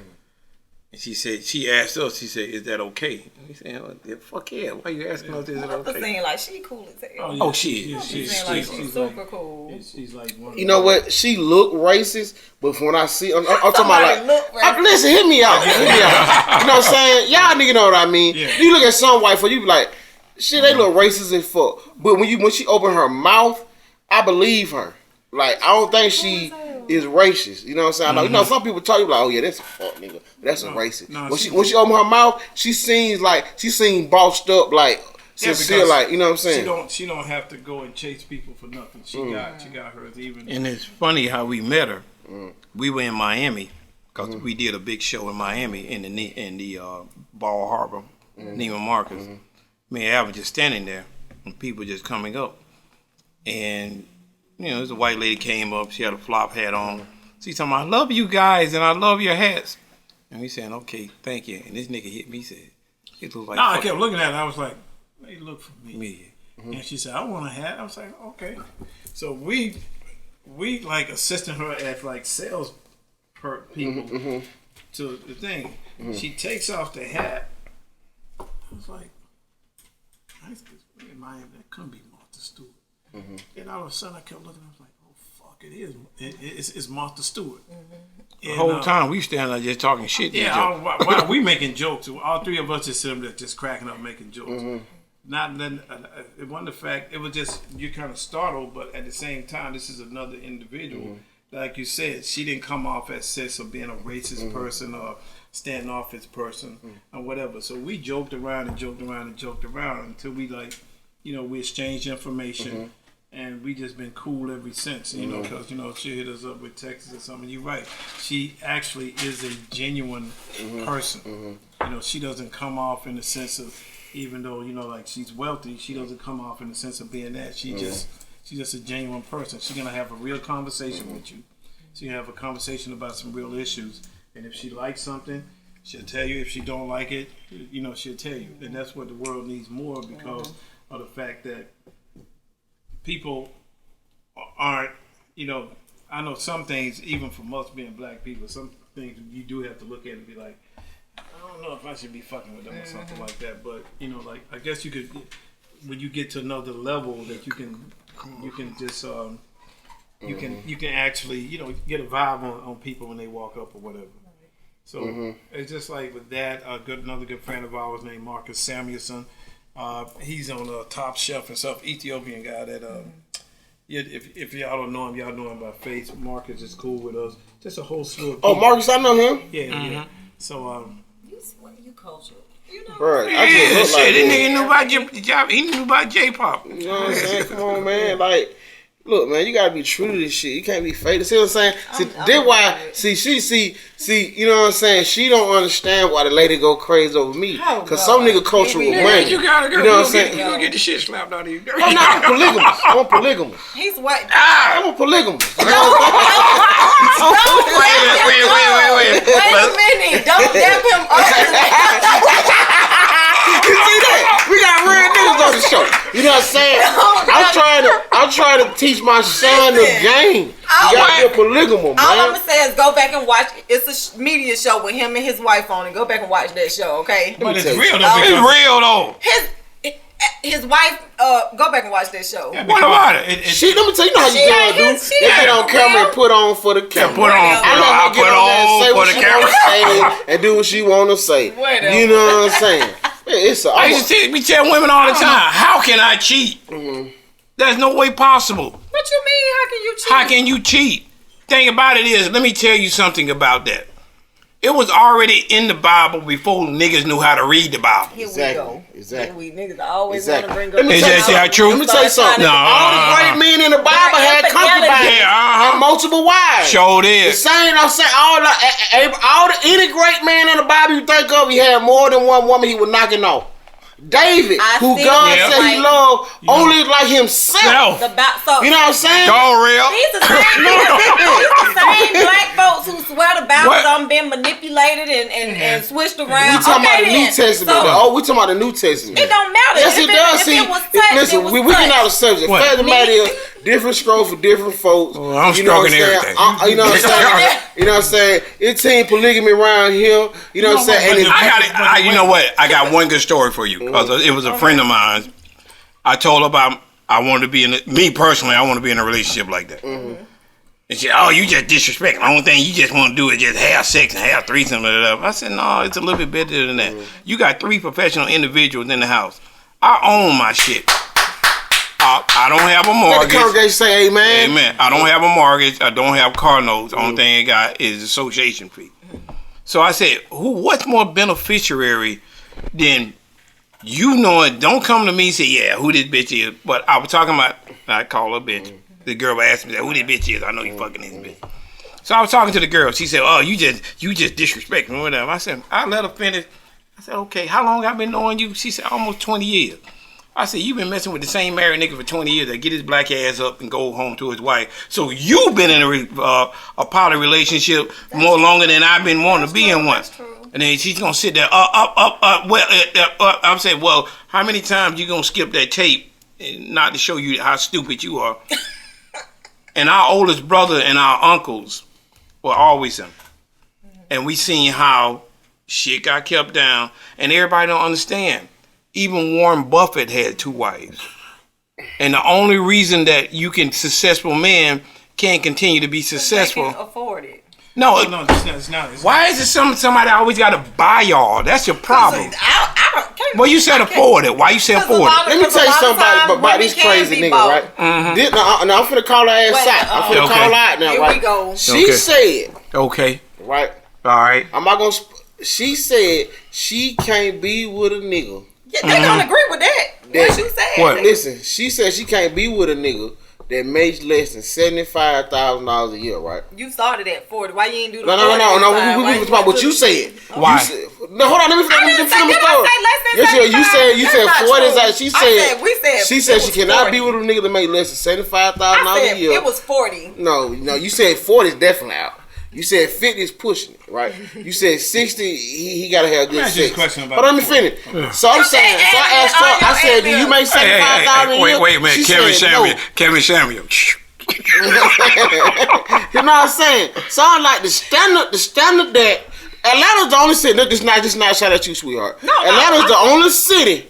And she asked us, she said, is that okay? And we said, oh, yeah, fuck yeah. Why you asking us, is it Mother okay? saying like she cool as hell. Oh, she is. She's super cool. She's like one. You know what? She look racist, but when I see, I'm talking about Somebody look like, racist. listen, hit me out. You know what I'm saying? Y'all nigga know what I mean. Yeah. You look at some white folk, you be like, shit, they look racist as fuck. But when she open her mouth, I believe her. Like, I don't think she is racist. You know what I'm saying? Like, you know, some people tell you like, oh yeah, that's a fuck nigga. That's a racist. No, when she open her mouth, she seems bossed up, like sincere, like, you know what I'm saying? She don't have to go and chase people for nothing. She got hers even. And it's funny how we met her. We were in Miami because we did a big show in Miami in the Ball Harbor, Neiman Marcus. Me and Alvin just standing there, and people just coming up, and you know, this a white lady came up. She had a flop hat on. She's talking about, I love you guys and I love your hats. And we saying, okay, thank you. And this nigga hit me. Said, it looks like. No, I kept looking at it. I was like, hey, look for me. Me. And she said, I want a hat. I was like, okay. So we like assisting her as like sales people to the thing. She takes off the hat. I was like, in Miami, that couldn't be Martha Stewart. And all of a sudden I kept looking, I was like, oh fuck, it is. It's Martha Stewart. The whole time we standing there just talking shit. Yeah, while we making jokes, all three of us just sitting there just cracking up making jokes. Not then it wasn't the fact, it was just you kind of startled, but at the same time this is another individual. Like you said, she didn't come off as sense of being a racist person or standoffish person or whatever. So we joked around until we like, you know, we exchanged information. And we just been cool ever since, you know, because, you know, she hit us up with Texas or something. You're right. She actually is a genuine person. You know, she doesn't come off in the sense of, even though, you know, like she's wealthy, she doesn't come off in the sense of being that. She's just a genuine person. She's going to have a real conversation with you. She's going to have a conversation about some real issues. And if she likes something, she'll tell you. If she don't like it, you know, she'll tell you. And that's what the world needs more because of the fact that people aren't, you know, I know some things, even from us being black people, some things you do have to look at and be like, I don't know if I should be fucking with them or something like that. But, you know, like, I guess you could, when you get to another level that you can just, you can actually, you know, get a vibe on people when they walk up or whatever. So it's just like with that, another good friend of ours named Marcus Samuelson. He's on Top Chef and stuff. Ethiopian guy that if y'all don't know him, y'all know him by face. Marcus is cool with us. Just a whole slew of people. Oh, Marcus, I know him. Yeah. So you cultured. You know. Right. Yeah, shit, this nigga knew about J-pop. You know what I'm saying? Come on, man. Like, look, man, you gotta be true to this shit. You can't be fake. See what I'm saying? See, you know what I'm saying? She don't understand why the lady go crazy over me. Cause some nigga culture with money. You gotta go. You know what I'm saying? You gonna get the shit slapped out of you. I'm not polygamous. I'm polygamous. He's white. I'm a polygamist. Wait a minute. Don't dap him up. You see that? We got real niggas on the show. You know what I'm saying? I'm trying to teach my son the game. You gotta be a polygamous, man. All I'm gonna say is go back and watch. It's a media show with him and his wife on it. Go back and watch that show, okay? but it's real though. It's real though. His wife. Go back and watch that show. Yeah, What about it? Let me tell you, know how you girl do. They get on camera and put on for the camera. Put on for the camera. And do what she wanna say. You know what I'm saying? I used to tell women all the time, how can I cheat? There's no way possible. What you mean? How can you cheat? How can you cheat? Thing about it is, let me tell you something about that. It was already in the Bible before niggas knew how to read the Bible. Here we go. Exactly. Here we niggas always want to bring up. Is that true? Let me tell you something. No. All the great men in the Bible had concubines and multiple wives. Sure The did. same, I'm saying, any great man in the Bible you think of, he had more than one woman he was knocking off. David, who God said he loved, only like himself. You know what I'm saying? Go real. These the same black folks who swear the Bible's done been manipulated and switched around. We talking about the New Testament. We talking about the New Testament. It don't matter. Yes, it does. See, listen, we getting out of subject. Fact of the matter is, different strokes for different folks. Well, I'm you know what stroking saying? everything. You know what I'm saying? You know what I'm saying? It's team polygamy around here. You know what I'm saying? And I got it. You know what? I got one good story for you because it was a friend of mine. I told her about I wanted to be me personally. I want to be in a relationship like that. And she said, "Oh, you just disrespect. The only thing you just want to do is just have sex and have threesome and stuff." I said, "No, it's a little bit better than that. You got 3 professional individuals in the house. I own my shit. I don't have a mortgage. the congregation say amen. Amen. I don't have a mortgage. I don't have car notes. The only thing I got is association fee." So I said, what's more beneficiary than you knowing? Don't come to me and say, yeah, who this bitch is. But I was talking about, I call her bitch. The girl asked me, who this bitch is. I know you fucking this bitch. So I was talking to the girl. She said, oh, you just disrespect me or whatever. I said, I let her finish. I said, okay, how long I been knowing you? She said, almost 20 years. I said, you been messing with the same married nigga for 20 years that get his black ass up and go home to his wife. So you been in a poly relationship more longer than I've been wanting to be in one. And then she's going to sit there, I'm saying, well, how many times you going to skip that tape not to show you how stupid you are? And our oldest brother and our uncles were always him. And we seen how shit got kept down. And everybody don't understand. Even Warren Buffett had 2 wives. And the only reason that you can successful man can't continue to be successful. They can afford it. No, it's not. Why is it somebody always got to buy y'all? That's your problem. Well, you said afford it. Why you say afford it? Let me tell you something about this crazy nigga, right? Now I'm finna call her ass out. I'm finna call her out now, Here right? we go. She said, okay, right? All right. I'm not gonna. She said she can't be with a nigga. Yeah, they don't agree with that. What you said? What? Listen, she said she can't be with a nigga that makes less than $75,000 a year, right? You started at 40. Why you ain't do the No. 40 We was about what you said. Why? No, hold on. Let me finish the story. You said 40. She said she cannot be with a nigga that make less than $75,000 a year. It was 40. No. You said 40 is definitely out. You said 50 is pushing it, right? You said 60, he gotta have good sex. Question about Hold on, let me finish. So I'm saying, so I asked her, I said, do you make $75,000 a year? Wait a minute, Kevin Samuel. You know what I'm saying? So I'm like the standard that Atlanta's the only city. This not shout at you, sweetheart. Atlanta's the only city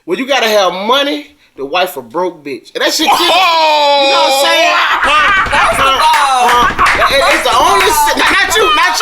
where you gotta have money. The wife a broke bitch. And that shit kill you. You know what I'm saying? It's the only not you. Let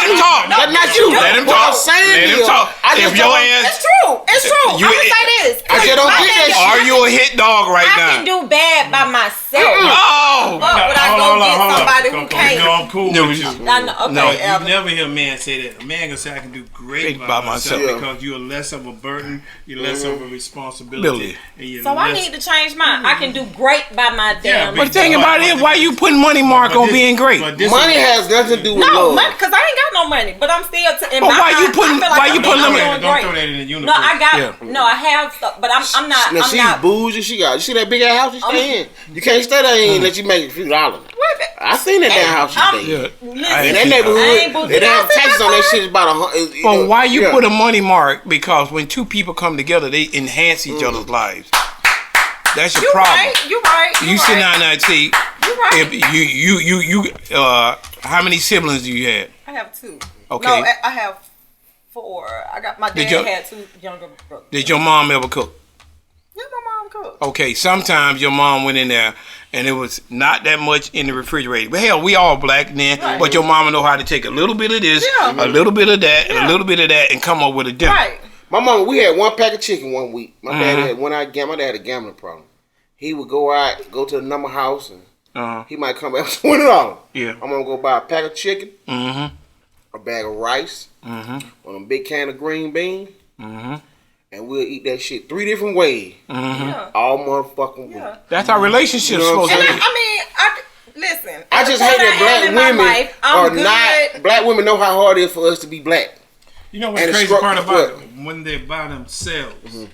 him talk. Not you. Let him What I'm talk. saying Let him is, talk. If your ass, It's true. I'm gonna say this. I just don't get that shit. are you a hit dog right I can now? do bad by myself. Oh. But would I go get somebody who can't? You know I'm cool with you. I know, okay, No. You Alvin. never hear a man say that. A man can say I can do great by myself Yeah. because you're less of a burden, you're less of a responsibility. And you're So I less- need to change mine. I can do great by my damn. But the thing about it is, why you putting money mark on being great? But this Money is- has nothing to do with No, love. because I ain't got no money, but I'm still. But why you putting them? Don't throw that in the universe. No, I got. Yeah. No, I have stuff, but I'm not. Now I'm she's not. bougie. She got. You see that big ass house she stay in? You can't stay there and let you make a few dollars. I seen that damn house she stay in. In that neighborhood, they have taxes on that shit. It's about $100. But why you put a money mark? Because when 2 people come together, they enhance each other's lives. That's your problem. You right. You sit down there and see. You right. If you how many siblings do you have? I have 2. Okay. No, I have 4. I got my dad had 2 younger brothers. Did your mom ever cook? Yeah, my mom cooked. Okay, sometimes your mom went in there and it was not that much in the refrigerator. But hell, we all black then, but your mama know how to take a little bit of this, a little bit of that, and a little bit of that, and come up with a dinner. Right. My mama, we had 1 pack of chicken one week. My dad had my dad had a gambling problem. He would go to the number house, and he might come back with $20. Yeah. I'm gonna go buy a pack of chicken, Mm-hmm. a bag of rice, on a big can of green beans, and we'll eat that shit 3 different ways, all motherfucking week. That's how relationships You know what supposed to I'm be. Listen. I just hate that black women are not. Black women know how hard it is for us to be black. You know what's And crazy struck- part about what? it? When they're by themselves,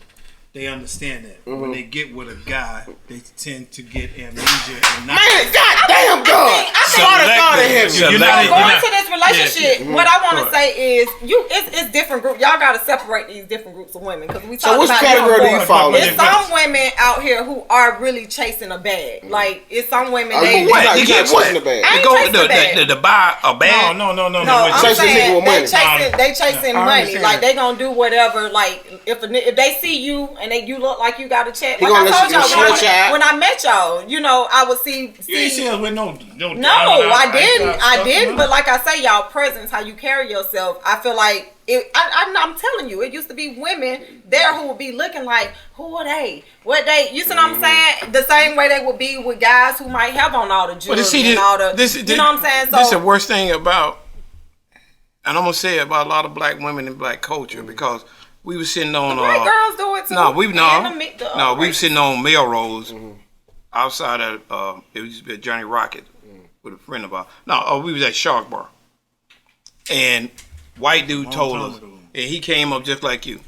they understand that. When they get with a guy, they tend to get amnesia and not. Man, goddamn God! Father God in heaven. You're Going not- to this relationship, what I want to say is, it's different groups. Y'all got to separate these different groups of women because we So talking which about category do you different fall in? It's some women out here who are really chasing a bag. Like it's some women You they. not You get chasing what? the bag. I ain't To go chasing the bag. to buy a bag. No. No, I'm Chasing saying nigga with money. they chasing I money. understand Like that. they gonna do whatever. Like if they see you and you look like you got a check. He Like gonna I told let you y'all stretch out. when I met y'all, I would see. You ain't see us with no. No, I didn't. But like I say, y'all presence, how you carry yourself, I feel like I'm telling you, it used to be women there who would be looking like, who are they? What they? You see what I'm saying? The same way they would be with guys who might have on all the jewelry and all the. You know what I'm saying? So This is the worst thing about, and I'm gonna say it about a lot of black women in black culture because we were sitting on. white girls do it too. We were we sitting on Melrose outside of it used to be at Johnny Rocket with a friend of ours. We was at Shark Bar, and white dude told us, and he came up just like you.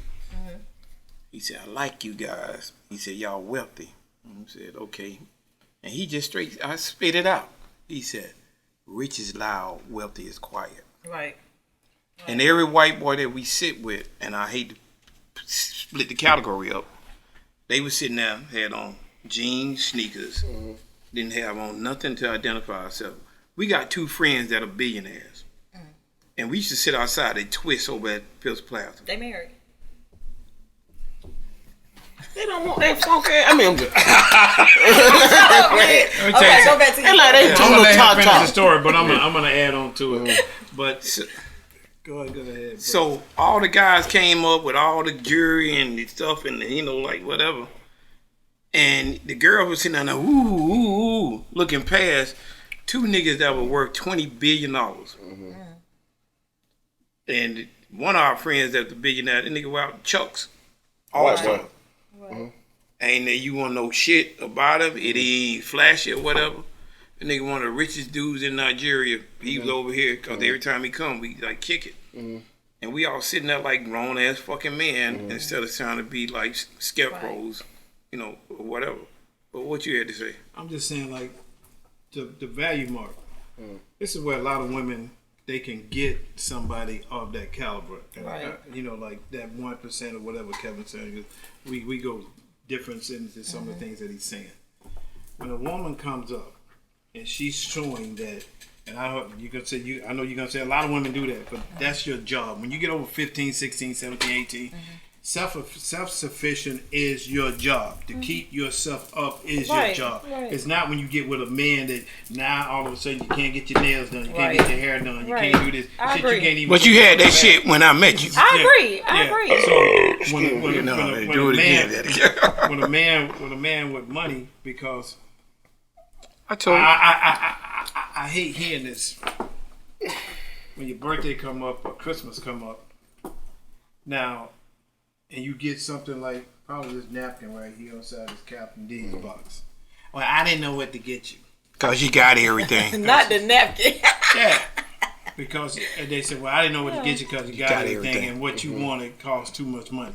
He said, "I like you guys." He said, "Y'all wealthy." I said, "Okay," and he just I spit it out. He said, "Rich is loud, wealthy is quiet." Right. And every white boy that we sit with, and I hate to split the category up, they was sitting there, had on jeans, sneakers, didn't have on nothing to identify ourselves. We got two friends that are billionaires. And we used to sit outside, they twist over at Phil's Plaza. They married. They don't want that funky. I mean, I'm just. Okay, go back to you. They like they I'm doing gonna the let him top finish the top. story, but I'm gonna add on to it. But go ahead. Bro. So all the guys came up with all the jewelry and the stuff and like whatever. And the girl was sitting there, ooh, looking past two niggas that were worth $20 billion. And one of our friends that's the billionaire, that nigga went out Chucks all the time. Ain't that you want to know shit about him? It ain't flashy or whatever. The nigga one of the richest dudes in Nigeria. He was over here because every time he come, we like kick it. And we all sitting there like grown ass fucking men instead of trying to be like scarecrows, or whatever. But what you had to say? I'm just saying, like the value mark. This is where a lot of women they can get somebody of that caliber. Right. Like that 1% or whatever Kevin's saying. We go different into some of the things that he's saying. When a woman comes up and she's showing that, and I know you're gonna say a lot of women do that, but that's your job. When you get over 15, 16, 17, 18, self-sufficient is your job. To keep yourself up is your job. Right. It's not when you get with a man that now all of a sudden you can't get your nails done, you can't get your hair done, you can't do this. I shit agree. You can't even. But you had that shit when I met you. I agree. So when a man with money, because I told you. I hate hearing this when your birthday come up or Christmas come up now, and you get something like probably this napkin right here outside this Captain D's box. Well, I didn't know what to get you. Cause you got everything. Not the napkin. Yeah. Because they said, well, I didn't know what to get you because you got everything, and what you wanted costs too much money.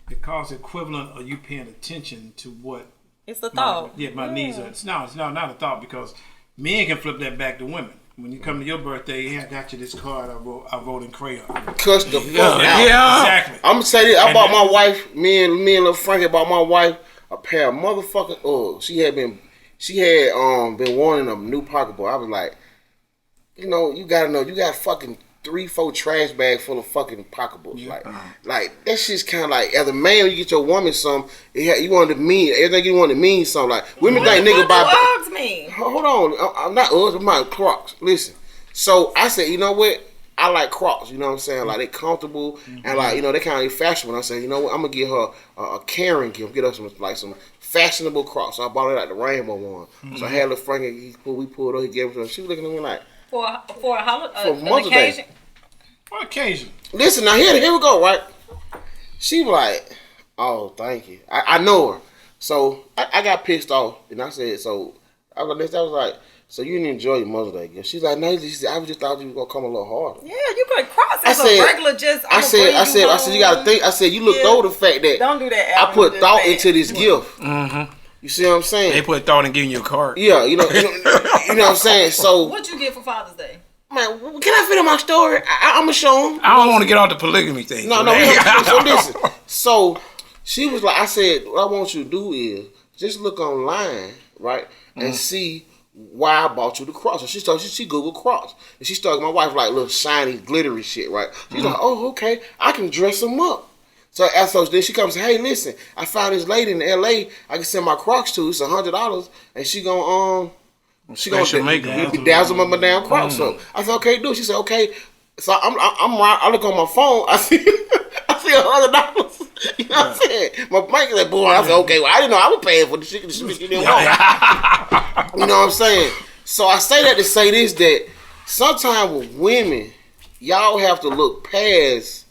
It costs equivalent of you paying attention to what. It's a thought. My needs are. It's not a thought, because men can flip that back to women. When you come to your birthday, hey, I got you this card I wrote in crayon. Cuss the fuck out. Yeah. Exactly. I'm gonna say this. I bought my wife, me and little Frankie bought my wife a pair of motherfucking She had been wanting a new pocketbook. I was like, you gotta know, you got fucking 3-4 trash bags full of fucking pocketbooks. Like that shit's kind of like, as a man, when you get your woman something, you want to mean everything. You want to mean something. Like women think nigga buy. What Uggs mean? Hold on, I'm not Uggs. I'm my Crocs. Listen, so I said, you know what? I like Crocs. You know what I'm saying? Like they comfortable and like they kind of fashionable. I said, you know what? I'm gonna get her a Karen gift. Get her some fashionable Crocs. So I bought her like the rainbow one. So I had little Frankie. We pulled her. He gave it to her. She was looking at me like. For a holiday, for Mother's Day. For occasion. Listen, now here we go, right? She was like, oh, thank you. I know her. So I got pissed off, and I said, so I was like, So you didn't enjoy your Mother's Day gift. She's like, no, I just thought you were gonna come a little harder. Yeah, you could cross as a regular just. I said, you gotta think. I said, you looked over the fact that don't do that. I put thought into this gift. Mm-hmm. You see what I'm saying? They put thought in giving you a card. Yeah, you know what I'm saying. So what you get for Father's Day? Man, can I fit in my story? I'm gonna show them. I don't want to get off the polygamy thing. No, so listen. So she was like, I said, what I want you to do is just look online, right, and see why I bought you the cross. So she Googled cross, and she started. My wife like little shiny, glittery shit, right? She's like, oh, okay, I can dress them up. So then she comes and say, hey, listen, I found this lady in L.A. I can send my Crocs to. It's $100, and she gonna dazzle my damn Crocs up. I said, okay, do. She said, okay. So I look on my phone. I see $100. You know what I'm saying? My bank is like, boy. I said, okay. Well, I didn't know I was paying for the shit. You didn't want. You know what I'm saying? So I say that to say this: that sometimes with women, y'all have to look past.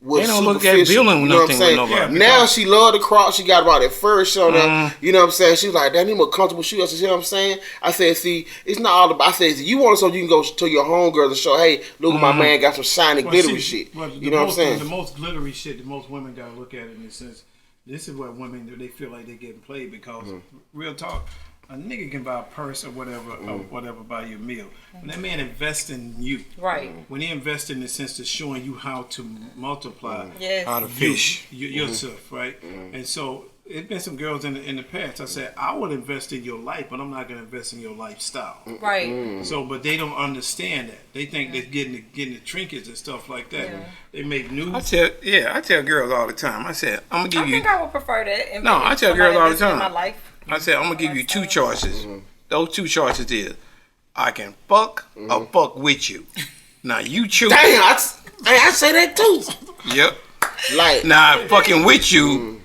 They don't look at building with nothing with nobody. Now she loved the Crocs. She got about that first show now. You know what I'm saying? She was like, that need more comfortable shoes. I said, you know what I'm saying? I said, see, it's not all about. I said, you want something, you can go to your homegirl and show, hey, look, my man got some shiny glittery shit. You know what I'm saying? The most glittery shit, the most women got to look at it in the sense, this is what women do. They feel like they're getting played because, real talk, a nigga can buy a purse or whatever, buy you a meal. When that man invests in you, right? When he invests in the sense of showing you how to multiply, how to fish yourself, right? And so it's been some girls in the past. I said I would invest in your life, but I'm not going to invest in your lifestyle, right? So, but they don't understand that. They think they're getting the trinkets and stuff like that. They make news. I tell girls all the time. I said I'm gonna give you. I think I would prefer that. No, I tell girls all the time. In my life. I said, I'm going to give you two choices. Those two choices is, I can fuck or fuck with you. Now, you choose. Damn, I say that too. Yep. Like, now, fucking with you,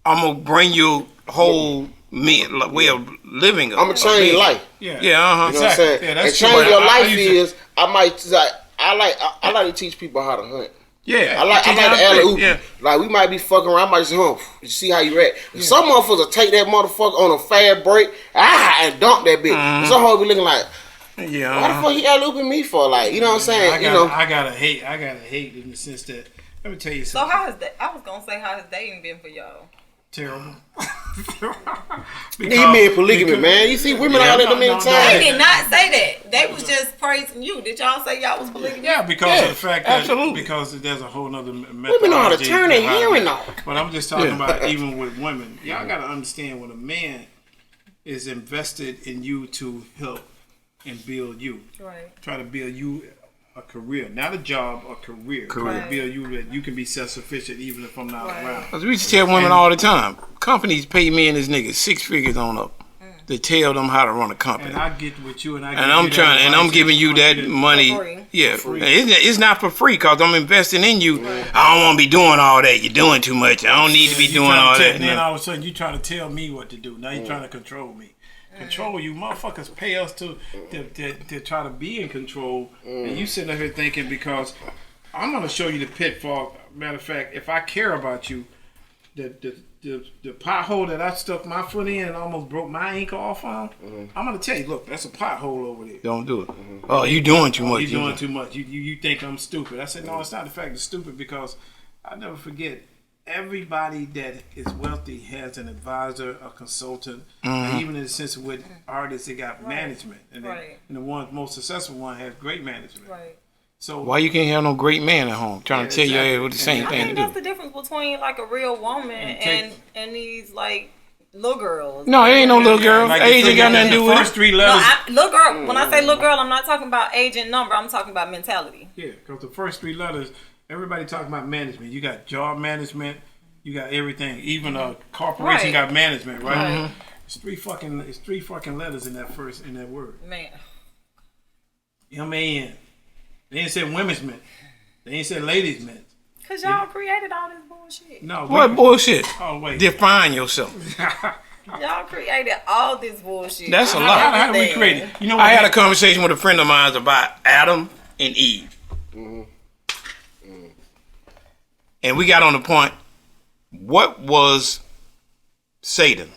I'm going to bring your whole way of living up. I'm going to change your life. Yeah, You know what I'm saying? Yeah, and change your life is, I like to teach people how to hunt. Yeah, I like the alley-oop. Yeah. Like, we might be fucking around. I might just see how you react. Some motherfuckers will take that motherfucker on a fast break and dump that bitch. Some hoes be looking like, why the fuck he alley-ooping me for? Like, you know what I'm saying? I gotta hate in the sense that, let me tell you something. So I was gonna say, how has dating been for y'all? Terrible. He mean polygamy, man. You see women out there many times. They did not say that. They was just praising you. Did y'all say y'all was polygamy? Yeah, because of the fact that because there's a whole nother methodology. Women know how to turn their hearing off. But I'm just talking about even with women. Y'all gotta understand when a man is invested in you to help and build you. Right. Try to build you a career, not a job, a career. Try to build you that you can be self-sufficient even if I'm not around. Because we used to tell women all the time, companies pay me and this nigga 6 figures on up to tell them how to run a company. And I get with you, and I'm giving you that money. Yeah, it's not for free because I'm investing in you. I don't want to be doing all that. You're doing too much. I don't need to be doing all that. And then all of a sudden, you trying to tell me what to do. Now you're trying to control me. Control you, motherfuckers pay us to try to be in control, and you sitting here thinking because I'm gonna show you the pitfall. Matter of fact, if I care about you, the pothole that I stuck my foot in and almost broke my ankle off on, I'm gonna tell you, look, that's a pothole over there. Don't do it. Oh, you doing too much. You doing too much. You think I'm stupid? I said no, it's not the fact it's stupid because I never forget. Everybody that is wealthy has an advisor, a consultant, and even in the sense of with artists, they got management, and the one most successful one has great management. Right. So why you can't have no great man at home trying to tell you what the same thing to do? I think that's the difference between like a real woman and these like little girls. No, it ain't no little girl. Like age ain't got nothing to do with it. First 3 letters. No, little girl. When I say little girl, I'm not talking about age and number. I'm talking about mentality. Yeah, because the first 3 letters. Everybody talking about management. You got job management. You got everything. Even a corporation got management, right? It's 3 fucking letters in that word. Man. M-A-N. They ain't said women's men. They ain't said ladies men. Cause y'all created all this bullshit. No. What bullshit? Oh wait. Define yourself. Y'all created all this bullshit. That's a lot. How did we create it? You know, I had a conversation with a friend of mine about Adam and Eve. And we got on the point, what was Satan?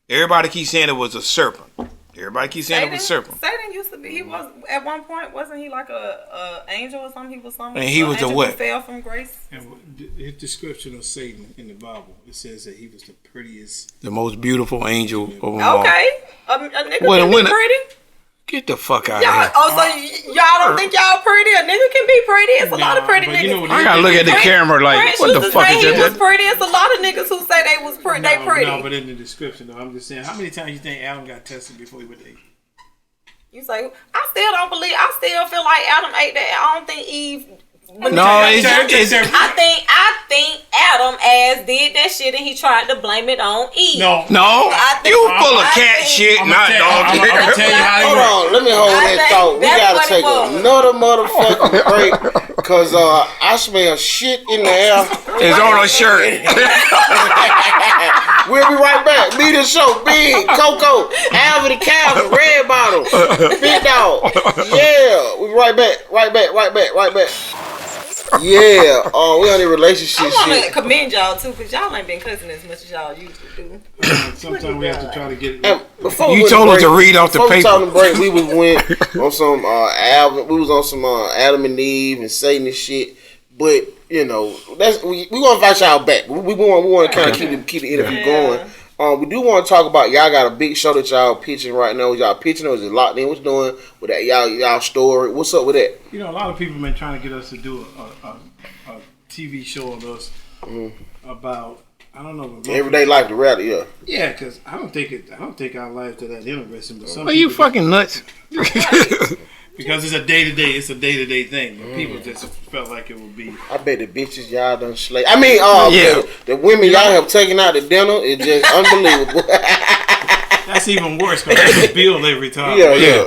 Everybody keeps saying it was a serpent. Everybody keeps saying it was serpent. Satan used to be. He was at one point. Wasn't he like a angel or something? He was something. And he was a what? Who fell from grace. And his description of Satan in the Bible, it says that he was the prettiest, The most beautiful angel of them all. Okay, a nigga Well, can be when- pretty. Get the fuck out Y'all, of here. so y'all don't think y'all pretty? A nigga can be pretty. It's a lot of pretty but you niggas. know what I gotta look at the camera like, Prince what used the to fuck say is he was that? pretty. It's a lot of niggas who say they was pretty. They pretty. No, but in the description, though, I'm just saying, how many times you think Adam got tested before he would date? You say I still don't believe. I still feel like Adam ate that. I don't think Eve. No, it's I think Adam as did that shit and he tried to blame it on Eve. No. I think- You full of I cat think- shit, I'm not gonna dog tell you how Hold on, let me hold I that think thought. We that's gotta what it take was. another motherfucking break because I smell shit in the air. It's on her shirt. We'll be right back. Be the show. Big Coco, Alvin the Calvin, Red Bottle, Big Dog. Yeah, we right back. Right back. Yeah, we on the relationship I want shit. to commend y'all too, cause y'all ain't been cussing as much as y'all used to do. Sometimes we have to try to get it. And before You we went told us break- to read off the before we paper. told them break, we went on some Alvin. We was on some Adam and Eve and Satan and shit. But you know, that's we want to invite y'all back. We want to kind of keep the interview going. We do want to talk about y'all got a big show that y'all pitching right now. Y'all pitching or is it locked in? What's doing with that? Y'all story? What's up with that? You know, a lot of people have been trying to get us to do a TV show on us about, I don't know. Everyday life, the reality, yeah. Yeah, because I don't think our lives are that interesting. But some Are you people, fucking nuts? because it's a day-to-day thing. But people just felt like it would be. I bet the bitches y'all done slay. I mean, Yeah. the women y'all have taken out to dinner is just unbelievable. That's even worse because it's a bill every time. Yeah.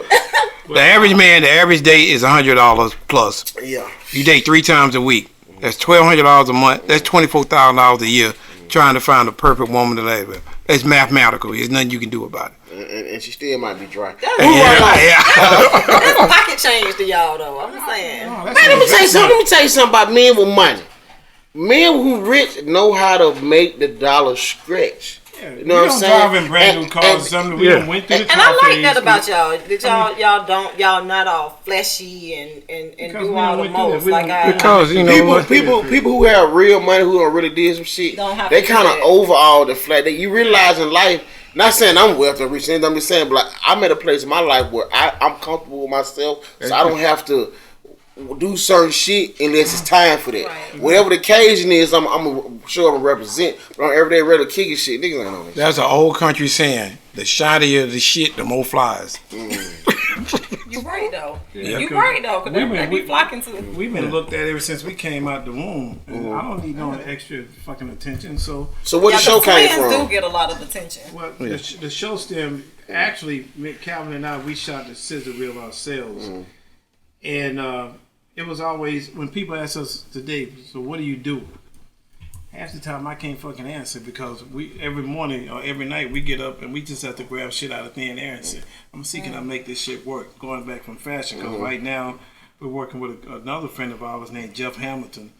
The average man, the average date is $100 plus. Yeah. You date 3 times a week. That's $1,200 a month. That's $24,000 a year trying to find the perfect woman to live with. It's mathematical. There's nothing you can do about it. And she still might be dry. That's pocket change to y'all though. I'm saying. Man, let me tell you something about men with money. Men who rich know how to make the dollar stretch. You know what I'm saying? Driving brand new cars or something. We done went through the And I like phase. that about y'all. That y'all not all fleshy and Because do we all done the went through most that. like I. Because, you know, People who have real money who done really did some shit, Don't have they to do kind of that. over all the flat. You realize in life, not saying I'm wealthy or rich, I'm just saying, but like, I'm at a place in my life where I'm comfortable with myself, so I don't have to do certain shit unless it's time for that. Right. Whatever the occasion is, I'm sure I'm gonna represent. But on everyday regular kicking shit, niggas ain't on this. that's an old country saying. The shinier the shit, the more flies. You right though. Yeah, You 'cause right though. Cause they be flocking to. We've been looked at ever since we came out the womb. And I don't need no extra fucking attention. So, So where the show came twins from? do get a lot of attention. well, the show stem, actually, Calvin and I, we shot the scissor reel ourselves. And it was always, when people ask us today, so what do you do? Half the time I can't fucking answer because we every morning or every night we get up and we just have to grab shit out of thin air and say, I'm gonna see can I make this shit work? Going back from fashion because right now we're working with another friend of ours named Jeff Hamilton.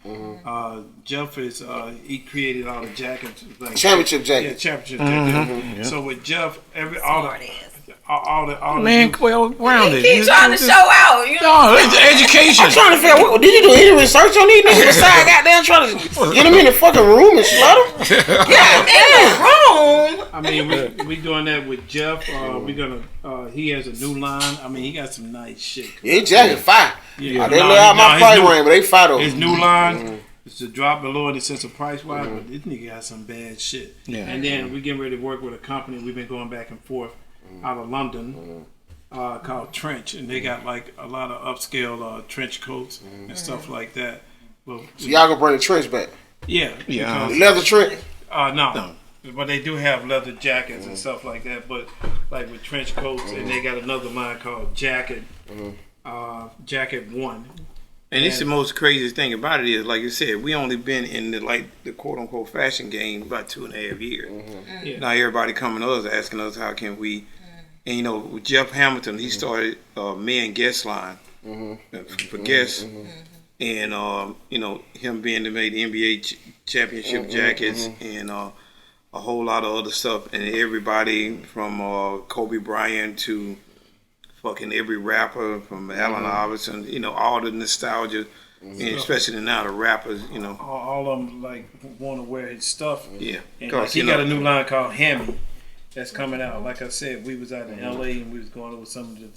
Jeff is he created all the jackets, like, Championship jacket. Yeah, championship jacket. So with Jeff, all the Man, well rounded. Keep trying to show out. You know. No, it's education. I'm trying to figure out, did you do any research on these niggas besides goddamn trying to get them in the fucking room and slut them? I mean, we doing that with Jeff. We gonna. He has a new line. I mean, he got some nice shit. Yeah, jacket fire. Yeah, They lay out my price range, but they fight over. His new line is to drop below in the sense of price wise, but this nigga got some bad shit. Yeah. And then we getting ready to work with a company. We've been going back and forth out of London. Called Trench, and they got like a lot of upscale trench coats and stuff like that. Well, So y'all gonna bring the trench back? yeah, Yeah. The leather trench? no. But they do have leather jackets and stuff like that. But like with trench coats, and they got another line called Jacket, Jacket One. And it's the most craziest thing about it is, like you said, we only been in the quote unquote fashion game about 2.5 years. Yeah. Now everybody coming to us asking us how can we, and you know, with Jeff Hamilton, he started Men Guest line for guests, and you know, him being to make the NBA championship jackets, and a whole lot of other stuff, and everybody from Kobe Bryant to fucking every rapper from Allen Iverson, you know, all the nostalgia, and especially now the rappers, you know. All of them like want to wear his stuff. Yeah. And like, he got a new line called Hammy that's coming out. Like I said, we was out in LA and we was going over some of the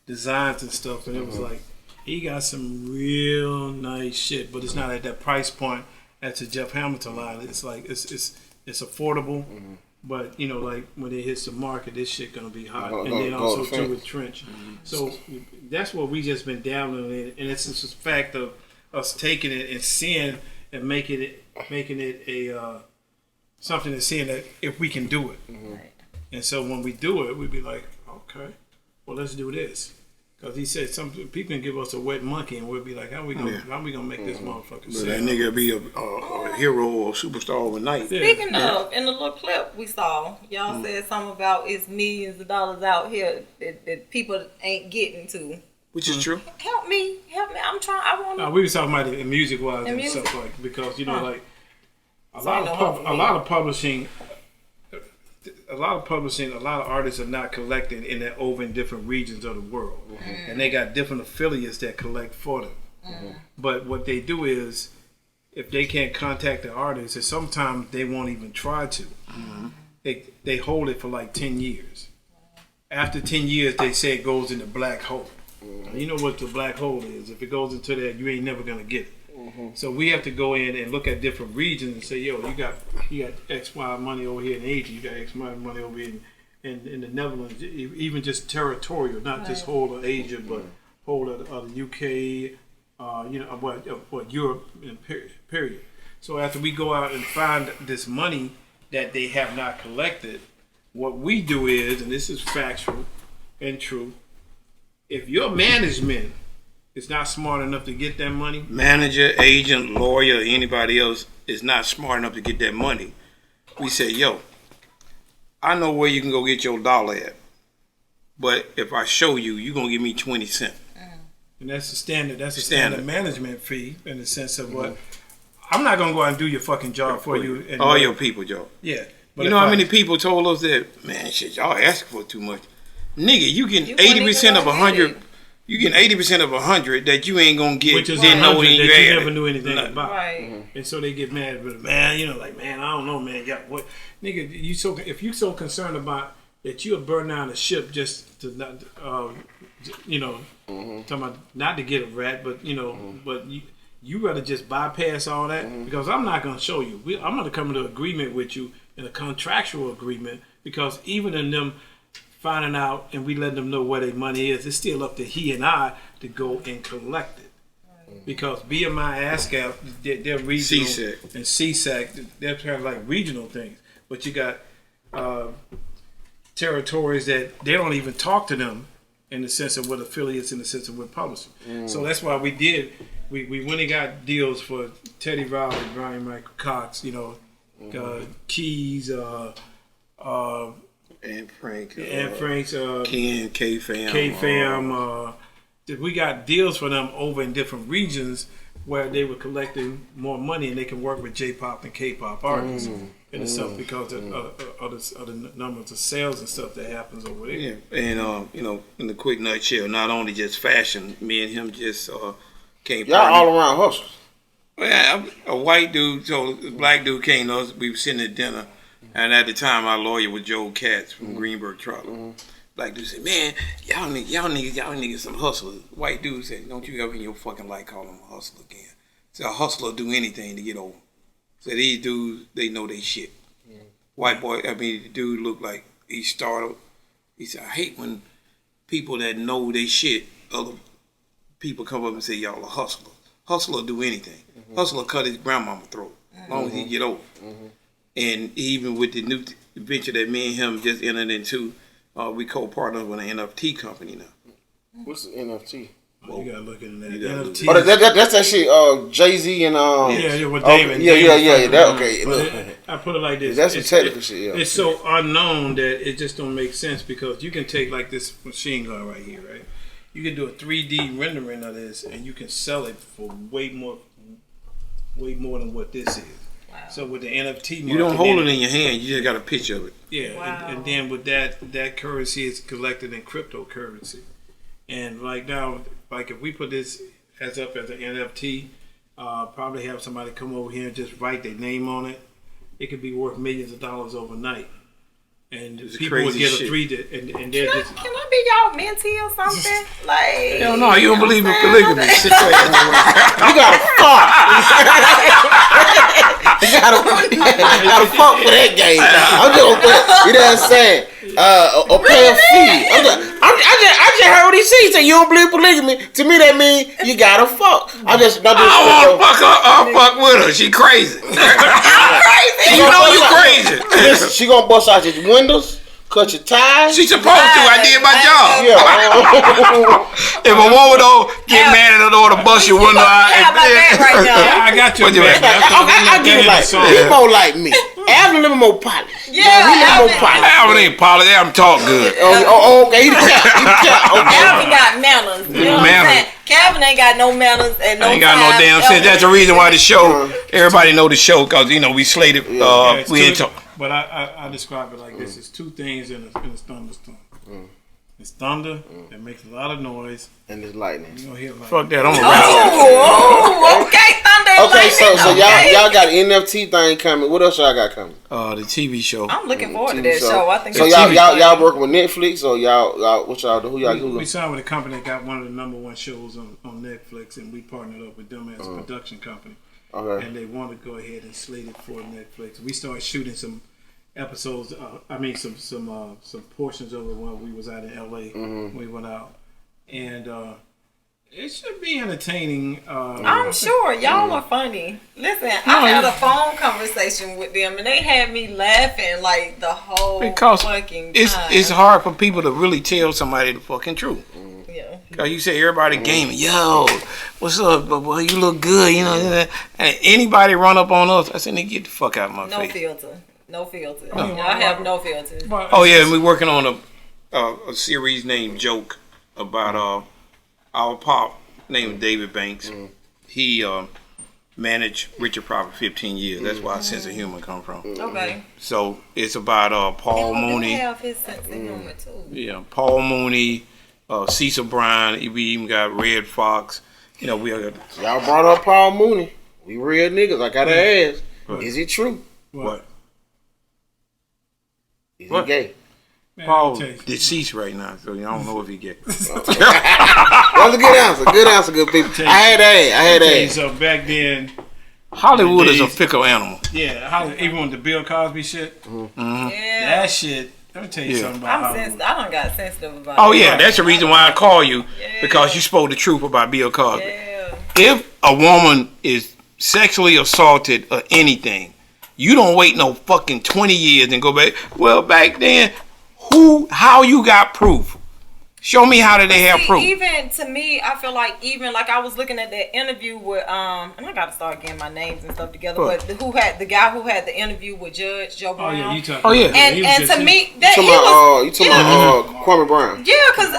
designs and stuff, and it was like he got some real nice shit, but it's not at that price point as the Jeff Hamilton line. It's like it's affordable, but you know, like when it hits the market, this shit gonna be hot. And then also too with Trench. So that's what we just been dabbling in, and it's just the fact of us taking it and seeing and making it a something and seeing that if we can do it. And so when we do it, we'd be like, okay, well let's do this. Because he said some people can give us a wet monkey and we'll be like, how we gonna make this motherfucker But sell? that nigga be a hero or a superstar overnight. Speaking of, in the little clip we saw, y'all said something about it's millions of dollars out here that people ain't getting to. Which is true. Help me. I'm trying. I want to. No, we was talking about it music wise and music? stuff like, because you know, like a So lot ain't no of hope for a me. lot of publishing, a lot of artists are not collecting in that over in different regions of the world, and they got different affiliates that collect for them. But what they do is, if they can't contact the artist, and sometimes they won't even try to. They hold it for like 10 years. After 10 years, they say it goes in the black hole. You know what the black hole is. If it goes into that, you ain't never gonna get it. So we have to go in and look at different regions and say, yo, you got X, Y money over here in Asia, you got X, Y money over here in the Netherlands, even just territorial, not just whole of Asia, but whole of the UK, what Europe, period. So after we go out and find this money that they have not collected, what we do is, and this is factual and true, if your management is not smart enough to get that money, Manager, agent, lawyer, anybody else is not smart enough to get that money, we say, yo, I know where you can go get your dollar at, but if I show you, you're going to give me 20 cents. and that's the standard. That's the standard management fee in the sense of what I'm not gonna go out and do your fucking job for you. And all your people, Joe. Yeah. But you know how many people told us that, man, shit, y'all asking for too much. Nigga, you getting 80% of 100. You getting 80% of 100 that you ain't gonna get. Which is didn't know that you you had never it. knew anything about. Right. And so they get mad, but man, you know, like, man, I don't know, man. Yeah, what, nigga? If you so concerned about that, you'll burn down a ship just to not, you know, talking about not to get a rat, but you know, but you rather just bypass all that because I'm not gonna show you. I'm gonna come into agreement with you in a contractual agreement because even in them finding out and we letting them know where their money is, it's still up to he and I to go and collect it. Because BMI, ASCAP, they're regional, CSAC. and CSAC, they're kind of like regional things. But you got territories that they don't even talk to them in the sense of what affiliates, in the sense of what publishing. So that's why we went and got deals for Teddy Riley, Brian Michael Cox, you know, Keys, And Frank. Frank's, Ken, K-Fam. K-Fam. We got deals for them over in different regions where they were collecting more money and they can work with J-pop and K-pop artists and stuff because of the numbers of sales and stuff that happens over there. Yeah, and you know, in the quick nutshell, not only just fashion, me and him just came. Y'all all around hustlers. Well, a white dude, so a black dude came to us. We were sitting at dinner, and at the time, our lawyer was Joe Katz from Greenberg Trotter. Black dude said, "Man, y'all niggas some hustlers." White dude said, "Don't you ever in your fucking life call him a hustler again." Said a hustler do anything to get over. Said these dudes, they know they shit. White boy, the dude looked like he startled. He said, "I hate when people that know they shit, other people come up and say y'all a hustler. Hustler do anything. Hustler cut his grandmama throat as long as he get over." And even with the new venture that me and him just entered into, we co-partner with an NFT company now. What's the NFT? You gotta look into that. You gotta look NFT. Oh, that's that shit. Jay-Z and yeah, with David. Yeah. That okay. Look. I put it like this. That's some technical shit. Yeah. It's so unknown that it just don't make sense because you can take like this machine gun right here, right? You can do a 3D rendering of this and you can sell it for way more than what this is. So with the NFT market, You don't hold it in your hand. You just got a picture of it. Yeah, Wow. and then with that currency is collected in cryptocurrency. And right now, like if we put this as up as an NFT, probably have somebody come over here and just write their name on it. It could be worth millions of dollars overnight. And people would get a free and they're just. Can I be y'all mentee or something? Like, Hell no, you don't believe in polygamy. Sit your ass You gotta fuck. you gotta fuck for that game. I'm just gonna put, you know what I'm saying? Or pay a fee. I just heard what he said. He said you don't believe polygamy. To me, that means you gotta fuck. I don't want to fuck her. I'll fuck with her. She crazy. You know you crazy. Listen, she gonna bust out your windows, cut your tires. She supposed to. I did my job. Yeah. If a woman don't get mad at her door to bust your window out, right now. I got you. I get it like he more like me. Alvin a little more polished. Yeah, he a little more polished. Alvin ain't polished. Alvin talk good. Okay, he the cat. Okay. Calvin got manners. You know what I'm saying? Calvin ain't got no manners and no. I ain't got no damn sense. That's the reason why the show. Everybody know the show because we slated. We ain't talk. But I describe it like this: it's two things in a thunderstorm. It's thunder that makes a lot of noise, and it's lightning. You don't hear lightning. Fuck that! I'm a Oh, okay, thunder. And Okay, so lightning. y'all got an NFT thing coming. What else y'all got coming? The TV show. I'm looking forward to that show. I think so. Y'all working with Netflix or y'all what y'all do? Who y'all do? We signed with a company that got one of the #1 shows on Netflix, and we partnered up with them as a production company. Okay. And they want to go ahead and slate it for Netflix. We started shooting some episodes. Some portions of it while we was out in LA. We went out, and it should be entertaining. I'm sure y'all are funny. Listen, I had a phone conversation with them, and they had me laughing like the whole fucking time. It's hard for people to really tell somebody the fucking truth. Yeah. Cause you say everybody gaming, yo, what's up, boy? You look good, you know. And anybody run up on us, I said, "Nigga, get the fuck out of my face." No filter. Y'all have no filter. Oh yeah, and we're working on a series named Joke about our pop named David Banks. He managed Richard Pryor for 15 years. That's where our sense of humor come from. Okay. So it's about Paul Mooney. He have his sense of humor too. Yeah, Paul Mooney, Cecil Bryan. We even got Red Fox. We are. Y'all brought up Paul Mooney. We real niggas. I gotta ask. Is it true? What? Is he gay? Man, Paul deceased right now, so I don't know if he gay. That's a good answer. Good answer, good people. I had that. So back then, Hollywood is a fickle animal. Yeah, even with the Bill Cosby shit. Yeah. That shit. Let me tell you something about Hollywood. I done got sensitive about Oh yeah, that's the reason why I call you, because you spoke the truth about Bill Cosby. Yeah. If a woman is sexually assaulted or anything, you don't wait no fucking 20 years and go back. Well, back then, how you got proof? Show me how did they have proof. Even to me, I feel like I was looking at that interview with and I gotta start getting my names and stuff together. What? But the guy who had the interview with Judge Joe Brown. Oh yeah, you talking? Oh yeah. And to me, you talking about Kwame Brown? Yeah, cause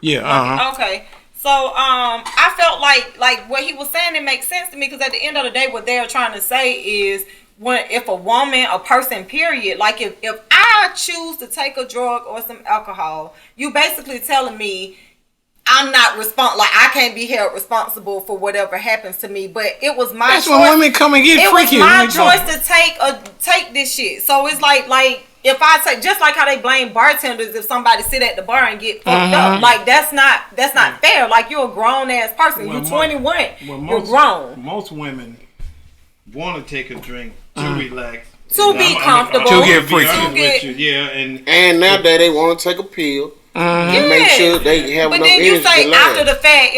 Yeah. Okay. So I felt like what he was saying, it makes sense to me, because at the end of the day, what they're trying to say is, if a woman, a person, period, like if I choose to take a drug or some alcohol, you basically telling me I'm not like I can't be held responsible for whatever happens to me. But it was my choice. That's when women come and get freaky. It was my choice to take this shit. So it's like if I say, just like how they blame bartenders if somebody sit at the bar and get fucked up, like that's not fair. Like, you're a grown ass person. You're 21. You're grown. Most women want to take a drink to relax, to be comfortable, to get freaky. And nowadays they want to take a pill. And make sure they have enough energy. But then you say after the fact,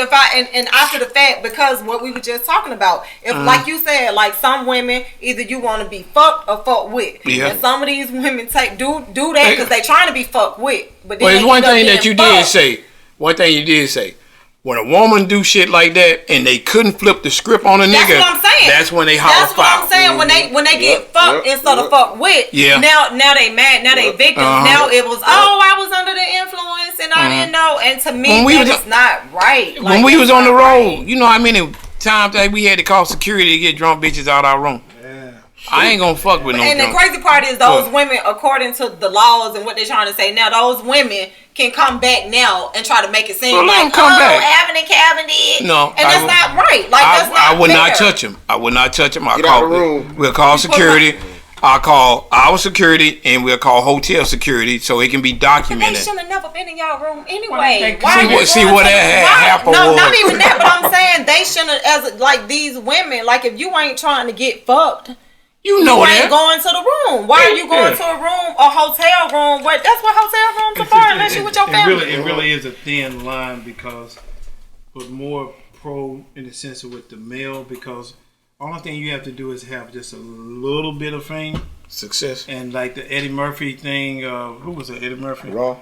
and after the fact, because what we were just talking about, if like you said, like some women, either you want to be fucked or fucked with, and some of these women do that because they trying to be fucked with. But there's one thing that you did say. One thing you did say. When a woman do shit like that and they couldn't flip the script on a nigga, that's what I'm saying. That's when they holler foul. That's what I'm saying. When they get fucked instead of fucked with. Yeah. Now they mad. Now they victims. Now it was I was under the influence and I didn't know. And to me, that was not right. When we was on the road, you know how many times times that we had to call security to get drunk bitches out our room. Yeah. I ain't gonna fuck with no And the drunk. crazy part is those women, according to the laws and what they're trying to say now, those women can come back now and try to make it seem Well, let like, them come back. Alvin and Calvin did. No, and that's not right. Like that's not I would not fair. touch him. I would not touch him. Get out of the room. We'll call security. I'll call our security and we'll call hotel security so it can be They documented. should have never been in y'all room anyway. See what that happened No, was. not even that. But I'm saying they shouldn't, as like these women. Like if you ain't trying to get fucked, you know ain't that. going to the room. Why are you going to a room, a hotel room? What? That's what hotel rooms are for, unless you with your family. It really is a thin line because, but more pro in the sense of with the male because. Only thing you have to do is have just a little bit of fame. Success. And like the Eddie Murphy thing, who was it? Eddie Murphy? Raw.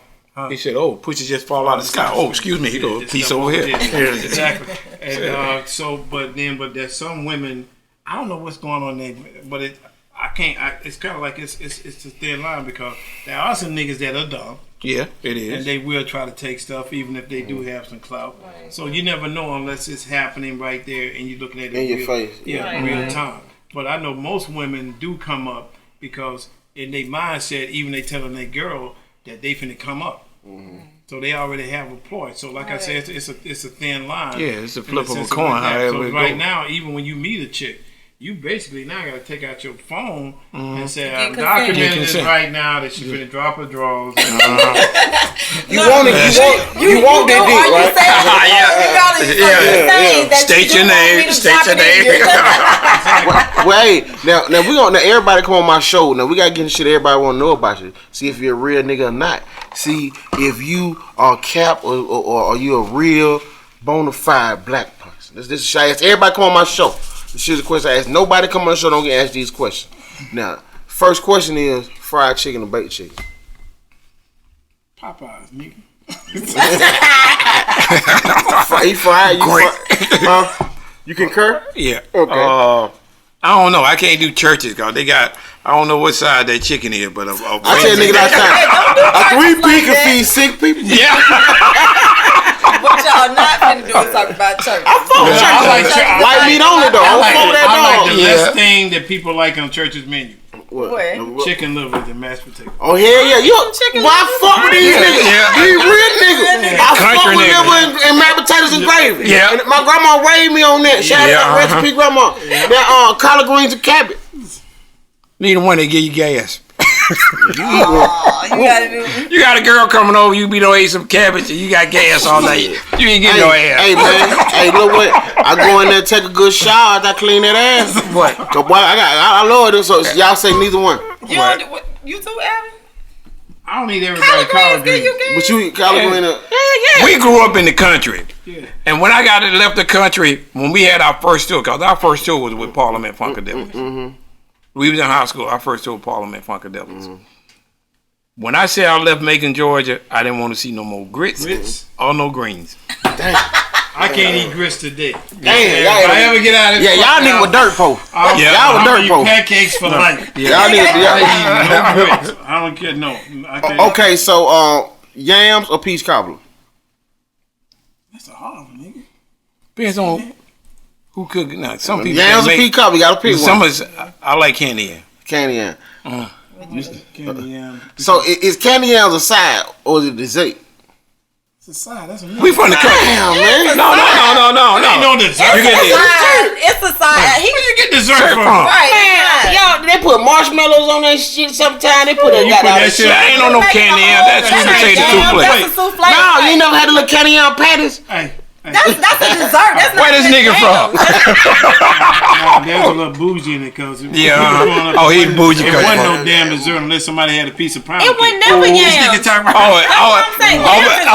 He said, "Oh, pushes just fall out of the sky." Oh, excuse me, he got a piece over here. Exactly. And but there's some women. I don't know what's going on there, but I can't. It's kind of like it's a thin line because there are some niggas that are dumb. Yeah, it is. And they will try to take stuff even if they do have some clout. Right. So you never know unless it's happening right there and you're looking at it in your face. Yeah, real time. But I know most women do come up because in their mindset, even they telling their girl that they finna come up. Mm-hmm. So they already have a ploy. So like I said, it's a thin line. Yeah, it's a flip of a coin. However so right now, even when you meet a chick, you basically now got to take out your phone and say, I'm documenting this right now that she's going to drop her drawers. You want it. You want that dick, right? State your name. State your name. Wait, now we gonna everybody come on my show. Now we gotta get the shit everybody want to know about you. See if you're a real nigga or not. See if you are cap or are you a real bona fide black person. This is shy. Everybody come on my show. This is a question I ask. Nobody come on the show don't get asked these questions. Now, first question is fried chicken or baked chicken? Popeyes, nigga. He fried. You concur? Yeah. Okay. I don't know. I can't do churches because they got. I don't know what side that chicken is, but I tell nigga last time, a 3P can feed 6 people. Yeah. What y'all not finna do is talk about church. I fuck with church. White meat only though. I like the last thing that people like on church's menu. What? Chicken livers and mashed potatoes. Oh hell yeah, why I fuck with these niggas? These real niggas. I fuck with liver and mashed potatoes and gravy. Yeah. And my grandma raised me on that. Shout out recipe grandma. That collard greens and cabbage. Need one to give you gas. You got a girl coming over, you be done ate some cabbage and you got gas all night. You ain't getting no ass. Hey man, hey look what I go in there take a good shower after I clean that ass. What? So boy, I love this. So y'all say neither one. You too, Alvin? I don't need everybody collard greens. But you eat collard green up. We grew up in the country. Yeah. And when I left the country, when we had our first tour, because our first tour was with Parliament Funkadelics. Mm-hmm. We was in high school. Our first tour with Parliament Funkadelics. Mm-hmm. When I said I left Macon, Georgia, I didn't want to see no more grits or no greens. Damn. I can't eat grits today. Damn. If I ever get out of this, y'all niggas with dirt po. Y'all with dirt po. Pancakes for life. Y'all niggas. No grits. I don't care. No. Okay, so yams or peach cobbler? That's a hard one, nigga. Depends on who cook. Now, some people yams or peach cobbler. You gotta pick one. I like candy yam. Candy yam. Candy yam. So is candy yams a side or is it dessert? It's a side. That's a we from the country. Damn, man. No. Ain't no dessert. It's a side. Where you get dessert from? Right. Y'all, they put marshmallows on that shit sometimes. They put that shit. I ain't on no candy yam. That's sweet potato souffle. That's a souffle. No, you ain't never had to look candy yam patties. Hey. That's a dessert. That's where this nigga from? There's a little bougie in it, cause yeah. Oh, he bougie. It wasn't no damn dessert unless somebody had a piece of pound. It was never yams. This nigga talking about. I'm saying yams is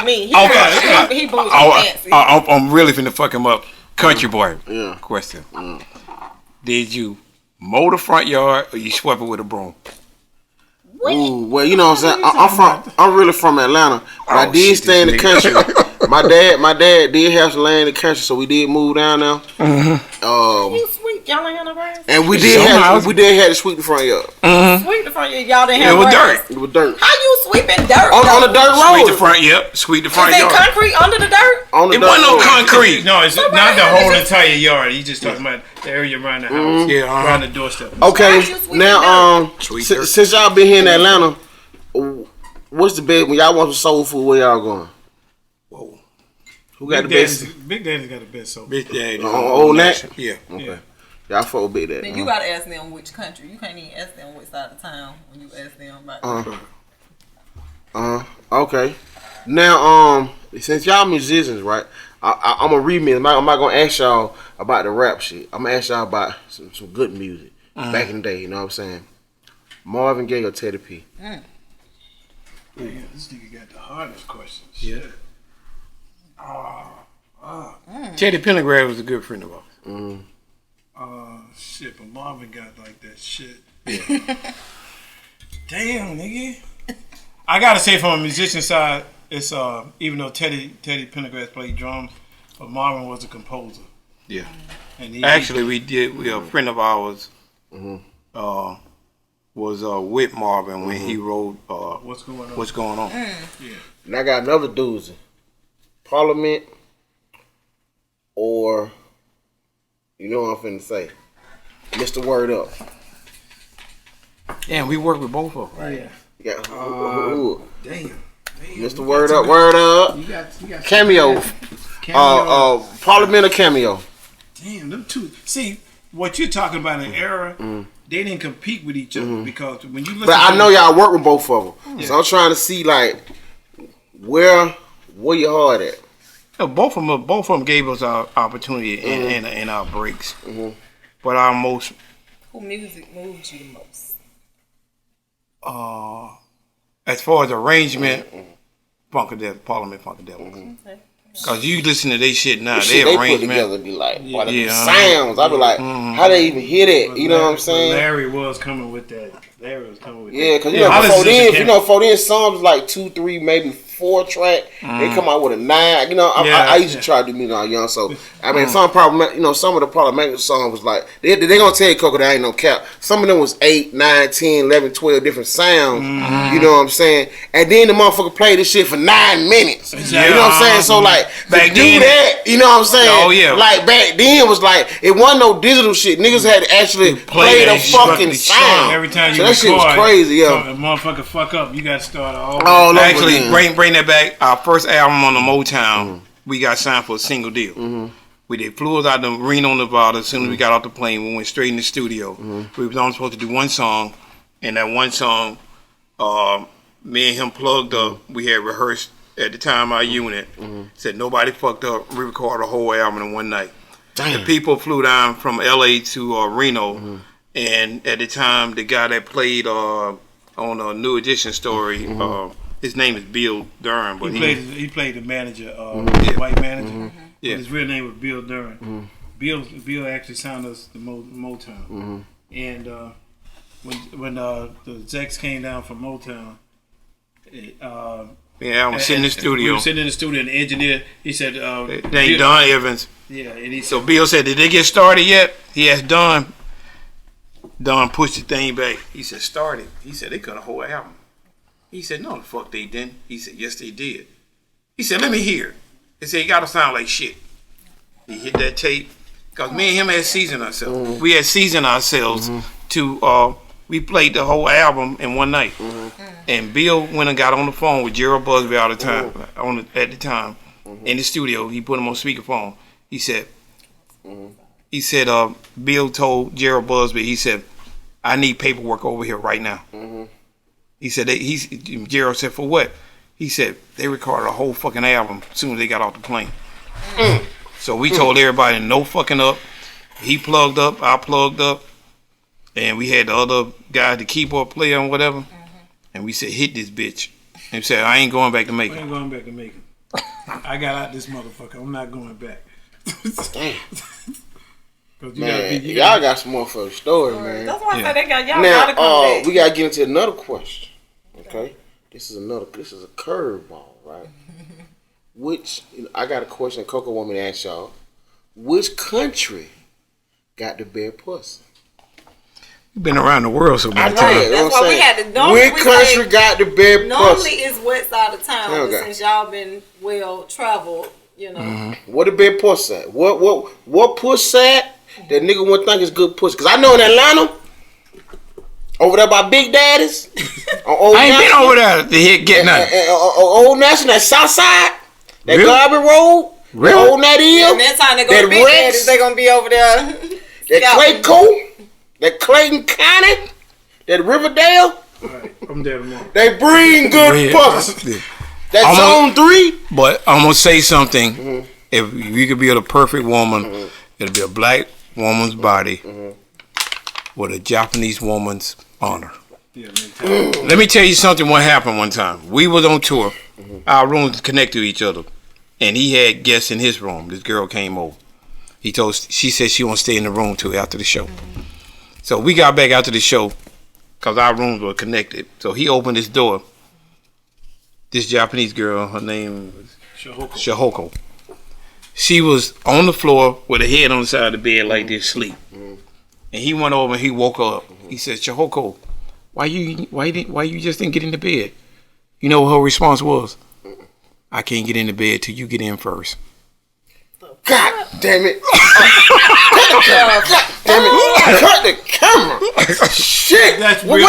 to me. He bougie fancy. I'm really finna fuck him up. Country boy. Yeah. Question. Did you mow the front yard or you swept it with a broom? Ooh, well, you know what I'm saying. I'm really from Atlanta, but I did stay in the country. My dad did have some land in the country, so we did move down there. You sweet Y'all ain't had no grass? And we Somehow. did have to sweep the front yard. Sweep the front yard. Y'all didn't It have was grass. dirt. It was dirt. How you sweeping dirt? On the dirt road. Sweep the front, yep. Sweep the front Is it yard. concrete under the dirt? On the It dirt wasn't no road. concrete. No, it's So not the right, whole it's entire yard. He's just talking about the area around the house. Yeah, around the doorstep. Okay, Why you sweeping now Sweep dirt. since y'all been here in Atlanta, what's the best when y'all want some soul food? Where y'all going? Whoa. Who got the Big best? Daddy's got the best soap. Big Daddy. Old Nat? Yeah. Okay, y'all fuck with Big Daddy. Then you gotta ask them which country. You can't even ask them which side of town when you ask them about. Okay. Now, since y'all musicians, right? I'm gonna remix. I'm not gonna ask y'all about the rap shit. I'm gonna ask y'all about some good music back in the day. You know what I'm saying? Marvin Gaye or Teddy P? Man, this nigga got the hardest questions. Yeah. Shit. Teddy Pendergrass was a good friend of ours. Shit, but Marvin got like that shit. Damn, nigga. I gotta say, from a musician side, it's even though Teddy Pendergrass played drums, but Marvin was a composer. Yeah. And Actually, we a friend of ours was with Marvin when he wrote What's Going On? What's Going On. Yeah. And I got another doozy. Parliament or, you know what I'm finna say, Mr. Word Up. Damn, we worked with both of them. Right. Yeah. Who? Damn. Mr. Word Up, Word Up. You got Cameo. Parliament or Cameo. Damn, them two. See, what you're talking about in era, they didn't compete with each other because when you listen But I to know y'all work with both of them. So I'm trying to see, like, where your heart at. Yeah, both of them gave us our opportunity and our breaks. But our most Who music moves you the most? as far as arrangement, Parliament Funkadelic. Cause you listen to their shit now, The shit their they put arrangement. together be like, what Yeah. sounds. I be like, how they even hear that? You know what I'm saying? Larry was coming with that. Larry was coming with Yeah, that. because you know, I before listen to then, Cam- you know, for then songs like 2, 3, maybe 4 track. They come out with a 9. You know, I used to try to do music when I was young. So I mean, some of the problematic songs was like they gonna tell you, Coco, that ain't no cap. Some of them was 8, 9, 10, 11, 12 different sounds. You know what I'm saying? And then the motherfucker played this shit for 9 minutes. You know what I'm saying? So like Back to do then- that, you know what I'm saying? Oh, yeah. Like back then was like it wasn't no digital shit. Niggas had to actually play the that fucking shit. sound. Every time you So that shit was record, crazy, yo. a motherfucker fuck up, you got to start all. All over Actually, again. bring that back. Our first album on the Motown, we got signed for a single deal. They flew us out to Reno, Nevada. As soon as we got off the plane, we went straight in the studio. We was only supposed to do one song, and that one song, me and him plugged up. We had rehearsed at the time our unit. Said nobody fucked up. We recorded a whole album in one night. The people flew down from LA to Reno, and at the time, the guy that played on a New Edition story, his name is Bill Durham, but He played the manager, white manager. Yeah. His real name was Bill Durham. Bill actually signed us to Motown. And when the execs came down from Motown, I was sitting in the studio. We were sitting in the studio, and the engineer, he said, They ain't Don Evans. Yeah, and he So Bill said, "Did they get started yet?" He asked Don. Don pushed the thing back. He said, "Started." He said, "They cut a whole album." He said, "No, the fuck they didn't." He said, "Yes, they did." He said, "Let me hear it." He said, "You gotta sound like shit." He hit that tape. Cause me and him had seasoned ourselves. We had seasoned ourselves to. We played the whole album in one night. And Bill went and got on the phone with Gerald Busby all the time. At the time, in the studio, he put him on speakerphone. He said, Bill told Gerald Busby, he said, "I need paperwork over here right now." He said, Gerald said, "For what?" He said, "They recorded a whole fucking album as soon as they got off the plane." So we told everybody, no fucking up. He plugged up, I plugged up, and we had the other guy, the keyboard player and whatever, and we said, "Hit this bitch." And he said, "I ain't going back to I Macon." ain't going back to Macon. I got out this motherfucker. I'm not going back. Damn. You Man, y'all got some more for the story, man. That's why I said they got y'all gotta come Now, back. we gotta get into another question. Okay, this is a curveball, right? I got a question Coco want me to ask y'all. Which country got the best pussy? You've been around the world so I many know times. that. That's why we had to. Which country got the best Normally pussy? it's west side of town, but Okay. since y'all been well traveled, you know. What the best pussy at? What pussy at that nigga wouldn't think is good pussy? Cause I know in Atlanta, over there by Big Daddy's, on Old I ain't been National, over there to hit get nothing. Old National, that South Side, that Really? Garvey Road, Really? that Old Nat Hill, And next time they go that to Big Rex, Daddy's, they gonna be over there. that scouting. Clayco, that Clayton County, that Riverdale. I'm there tomorrow. They bring good Red. pussy. That Almost- Zone 3. But I'm gonna say something. If you could be a perfect woman, it'll be a black woman's body with a Japanese woman's honor. Yeah, mentality. Let me tell you something. What happened one time? We was on tour. Our rooms connect to each other, and he had guests in his room. This girl came over. She said she won't stay in the room till after the show. So we got back after the show because our rooms were connected. So he opened his door. This Japanese girl, her name was Shihoko. She was on the floor with her head on the side of the bed like this, sleep. And he went over and he woke her up. He said, Shihoko, why you just didn't get in the bed? You know what her response was? I can't get in the bed till you get in first. God damn it. God damn it. Cut the camera. Shit. That's what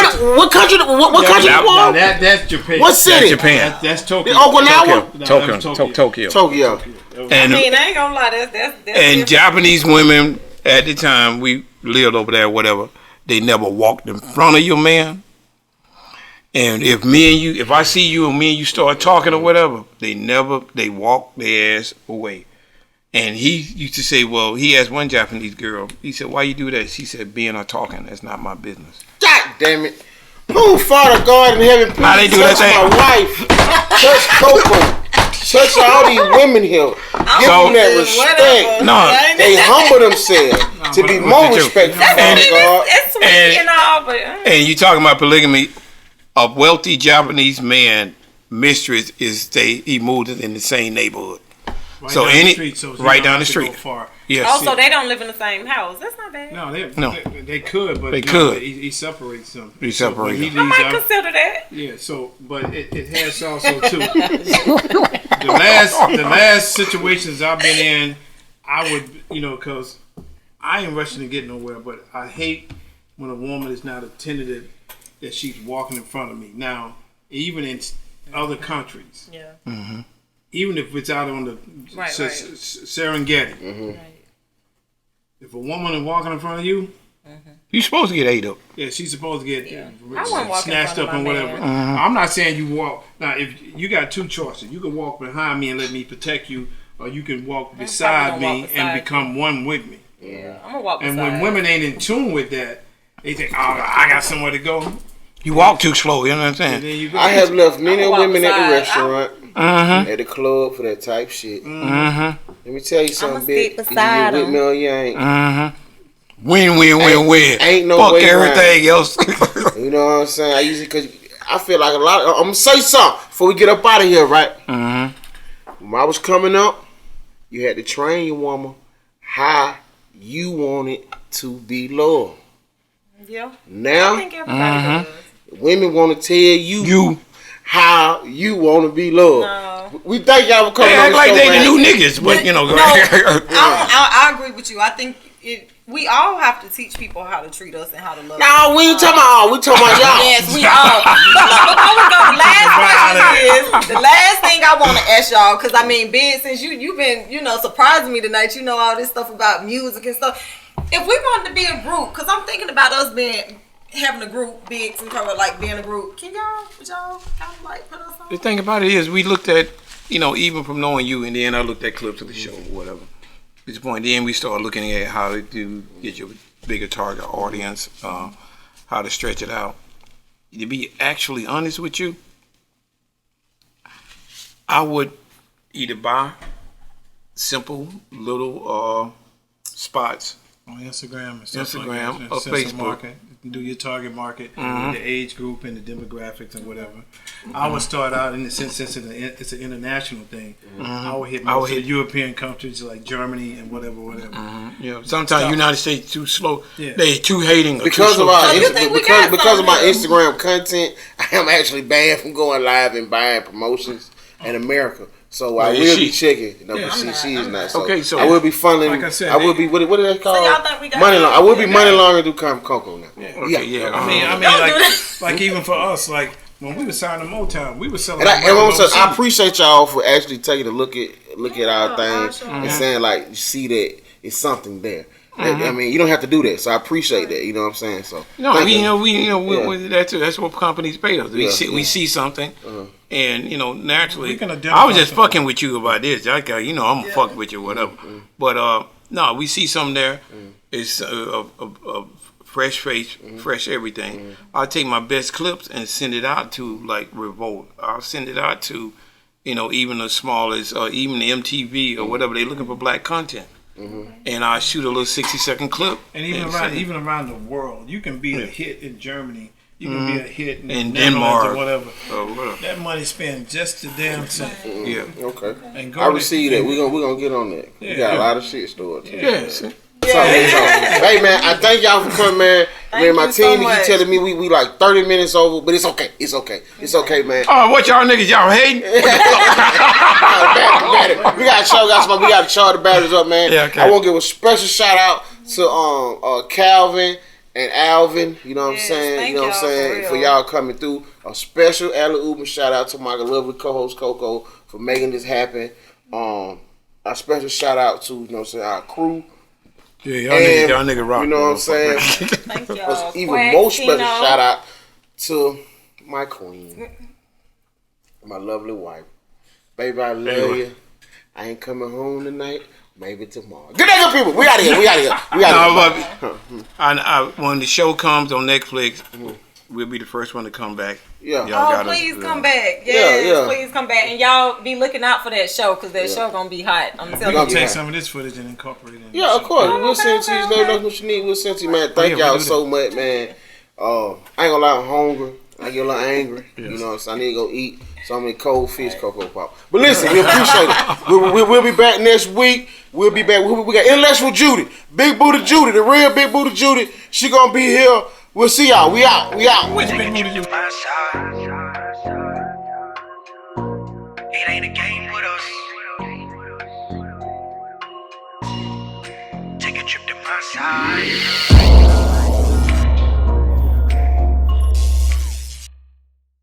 country? What country? Now that's Japan. What city? That's Japan. That's Tokyo. Okinawa? No, that was Tokyo. Tokyo. And, I ain't gonna lie, that's and different. Japanese women at the time we lived over there, whatever, they never walked in front of your man. And if I see you and me and you start talking or whatever, they walk their ass away. And he used to say, well, he asked one Japanese girl, he said, why you do that? She said, being or talking, that's not my business. God damn it. Who, Father God in heaven, please How they do that touch thing? my wife. Touch Coco. Touch all these women here. Give them that respect. No. They humble themselves to be more respectful, Father God. It's sweet and all, but And you talking about polygamy, a wealthy Japanese man, mistress he moved in the same neighborhood. Right So down any- the street, so you right don't down have the to street. go far. Yes. also they don't live in the same house. That's not bad. No, No. they could, but They you know, could. He separates them. He So when separates he them. I leaves might out- consider that. Yeah, so but it has also too. the last situations I've been in, I would because I ain't rushing to get nowhere, but I hate when a woman is not attentive that she's walking in front of me. Now, even in other countries, Yeah. even if it's out on the Right. Serengeti, if a woman is walking in front of you, You supposed to get ate up. yeah, she's supposed to get I wouldn't walk in snatched front up of and my whatever. man. I'm not saying you walk. Now, if you got two choices, you can walk behind me and let me protect you, or you can walk beside gonna walk me beside and become one with me. Yeah. I'm gonna walk And beside. when women ain't in tune with that, they think, oh, I got somewhere to go. You walk too slow, you know what I'm And saying? then you go. I have left many I'ma walk women at the beside- restaurant, Mm-hmm. at the club for that type shit. Mm-hmm. Let me tell you something, stick bitch. beside Either you with 'em. me or you ain't. Mm-hmm. Win. Ain't no Fuck way everything else. You know what I'm saying? I usually, cause I feel like a lot. I'm gonna say something before we get up out of here, right? Mm-hmm. When I was coming up, you had to train your woman how you want it to be loved. Yeah. I Now, think everybody does. women want to tell you how you want to be loved. No. We think y'all were coming They on act the like show, they the man. new niggas, but you know. No, I agree with you. I think we all have to teach people how to treat us and how to love us. No, we ain't talking about all. We talking about y'all. Yes, we all. Before we go, the last thing I want to ask y'all, because I mean, Ben, since you've been, surprising me tonight, you know all this stuff about music and stuff. If we wanted to be a group, because I'm thinking about us having a group, Biggz, and talking about like being a group. Would y'all kind of like put us on? The thing about it is, we looked at, even from knowing you, and then I looked at clips of the show or whatever. At this point, then we started looking at how to get your bigger target audience, how to stretch it out. To be actually honest with you, I would either buy simple little spots On Instagram and stuff Instagram like that. or Sense of Facebook. market. You can do your target market, the age group and the demographics and whatever. I would start out in the sense it's an international thing. I would hit most of the European countries like Germany and whatever. Yeah, sometimes United States too slow. Yeah. They too hating. Because too of our slow. because of my Instagram content, I am actually banned from going live and buying promotions in America. So I will be checking. No, but she is not. So okay, so I will be funneling. Like I said, I will be what is that called? So y'all think we got Money long. I will be money laundering through Coco now. Yeah. I mean, like even for us, like when we were signing Motown, we were selling. And I appreciate y'all for actually taking a look at our things and saying like you see that it's something there. I mean, you don't have to do that, so I appreciate that. You know what I'm saying? So that's what companies pay us. We see something, and naturally, I was just fucking with you about this. I'm gonna fuck with you, whatever. But no, we see something there. It's a fresh face, fresh everything. I'll take my best clips and send it out to like Revolt. I'll send it out to even the smallest, even the MTV or whatever. They looking for black content. And I shoot a little 60-second clip. And even around the world, you can be a hit in Germany. You can be a hit in Denmark or whatever. That money spent just the damn same. Yeah. Okay. I receive that. We're gonna get on that. We got a lot of shit stored. Yes. Hey man, I thank y'all for coming, man. Man, my team keep telling me we like 30 minutes over, but it's okay. It's okay, man. Oh, what y'all niggas y'all hating? We got to charge the batteries up, man. Yeah, okay. I want to give a special shout out to Calvin and Alvin. You know what I'm saying? You know what I'm saying? For y'all coming through. A special alley-oop shout out to my lovely co-host Coco for making this happen. A special shout out to our crew. Yeah, y'all nigga rock. You know what I'm saying? Thank y'all. Even more special shout out to my queen, my lovely wife. Baby, I love you. I ain't coming home tonight. Maybe tomorrow. Good night, people. We out of here. When the show comes on Netflix, we'll be the first one to come back. Yeah. Please come back. Yes, please come back. And y'all be looking out for that show because that show gonna be hot. I'm telling you. We're gonna take some of this footage and incorporate it. Yeah, of course. We'll send it to you. Know what you need. We'll send it to you, man. Thank y'all so much, man. I ain't gonna lie, I'm hungry. I get a little angry. So I need to go eat some of the cold fish Cocoa Pop. But listen, we appreciate it. We'll be back next week. We'll be back. We got Intellectual Judy, Big Booty Judy, the real Big Booty Judy. She gonna be here. We'll see y'all. We out. Which Big Booty Judy? It ain't a game with us. Take a trip to my side.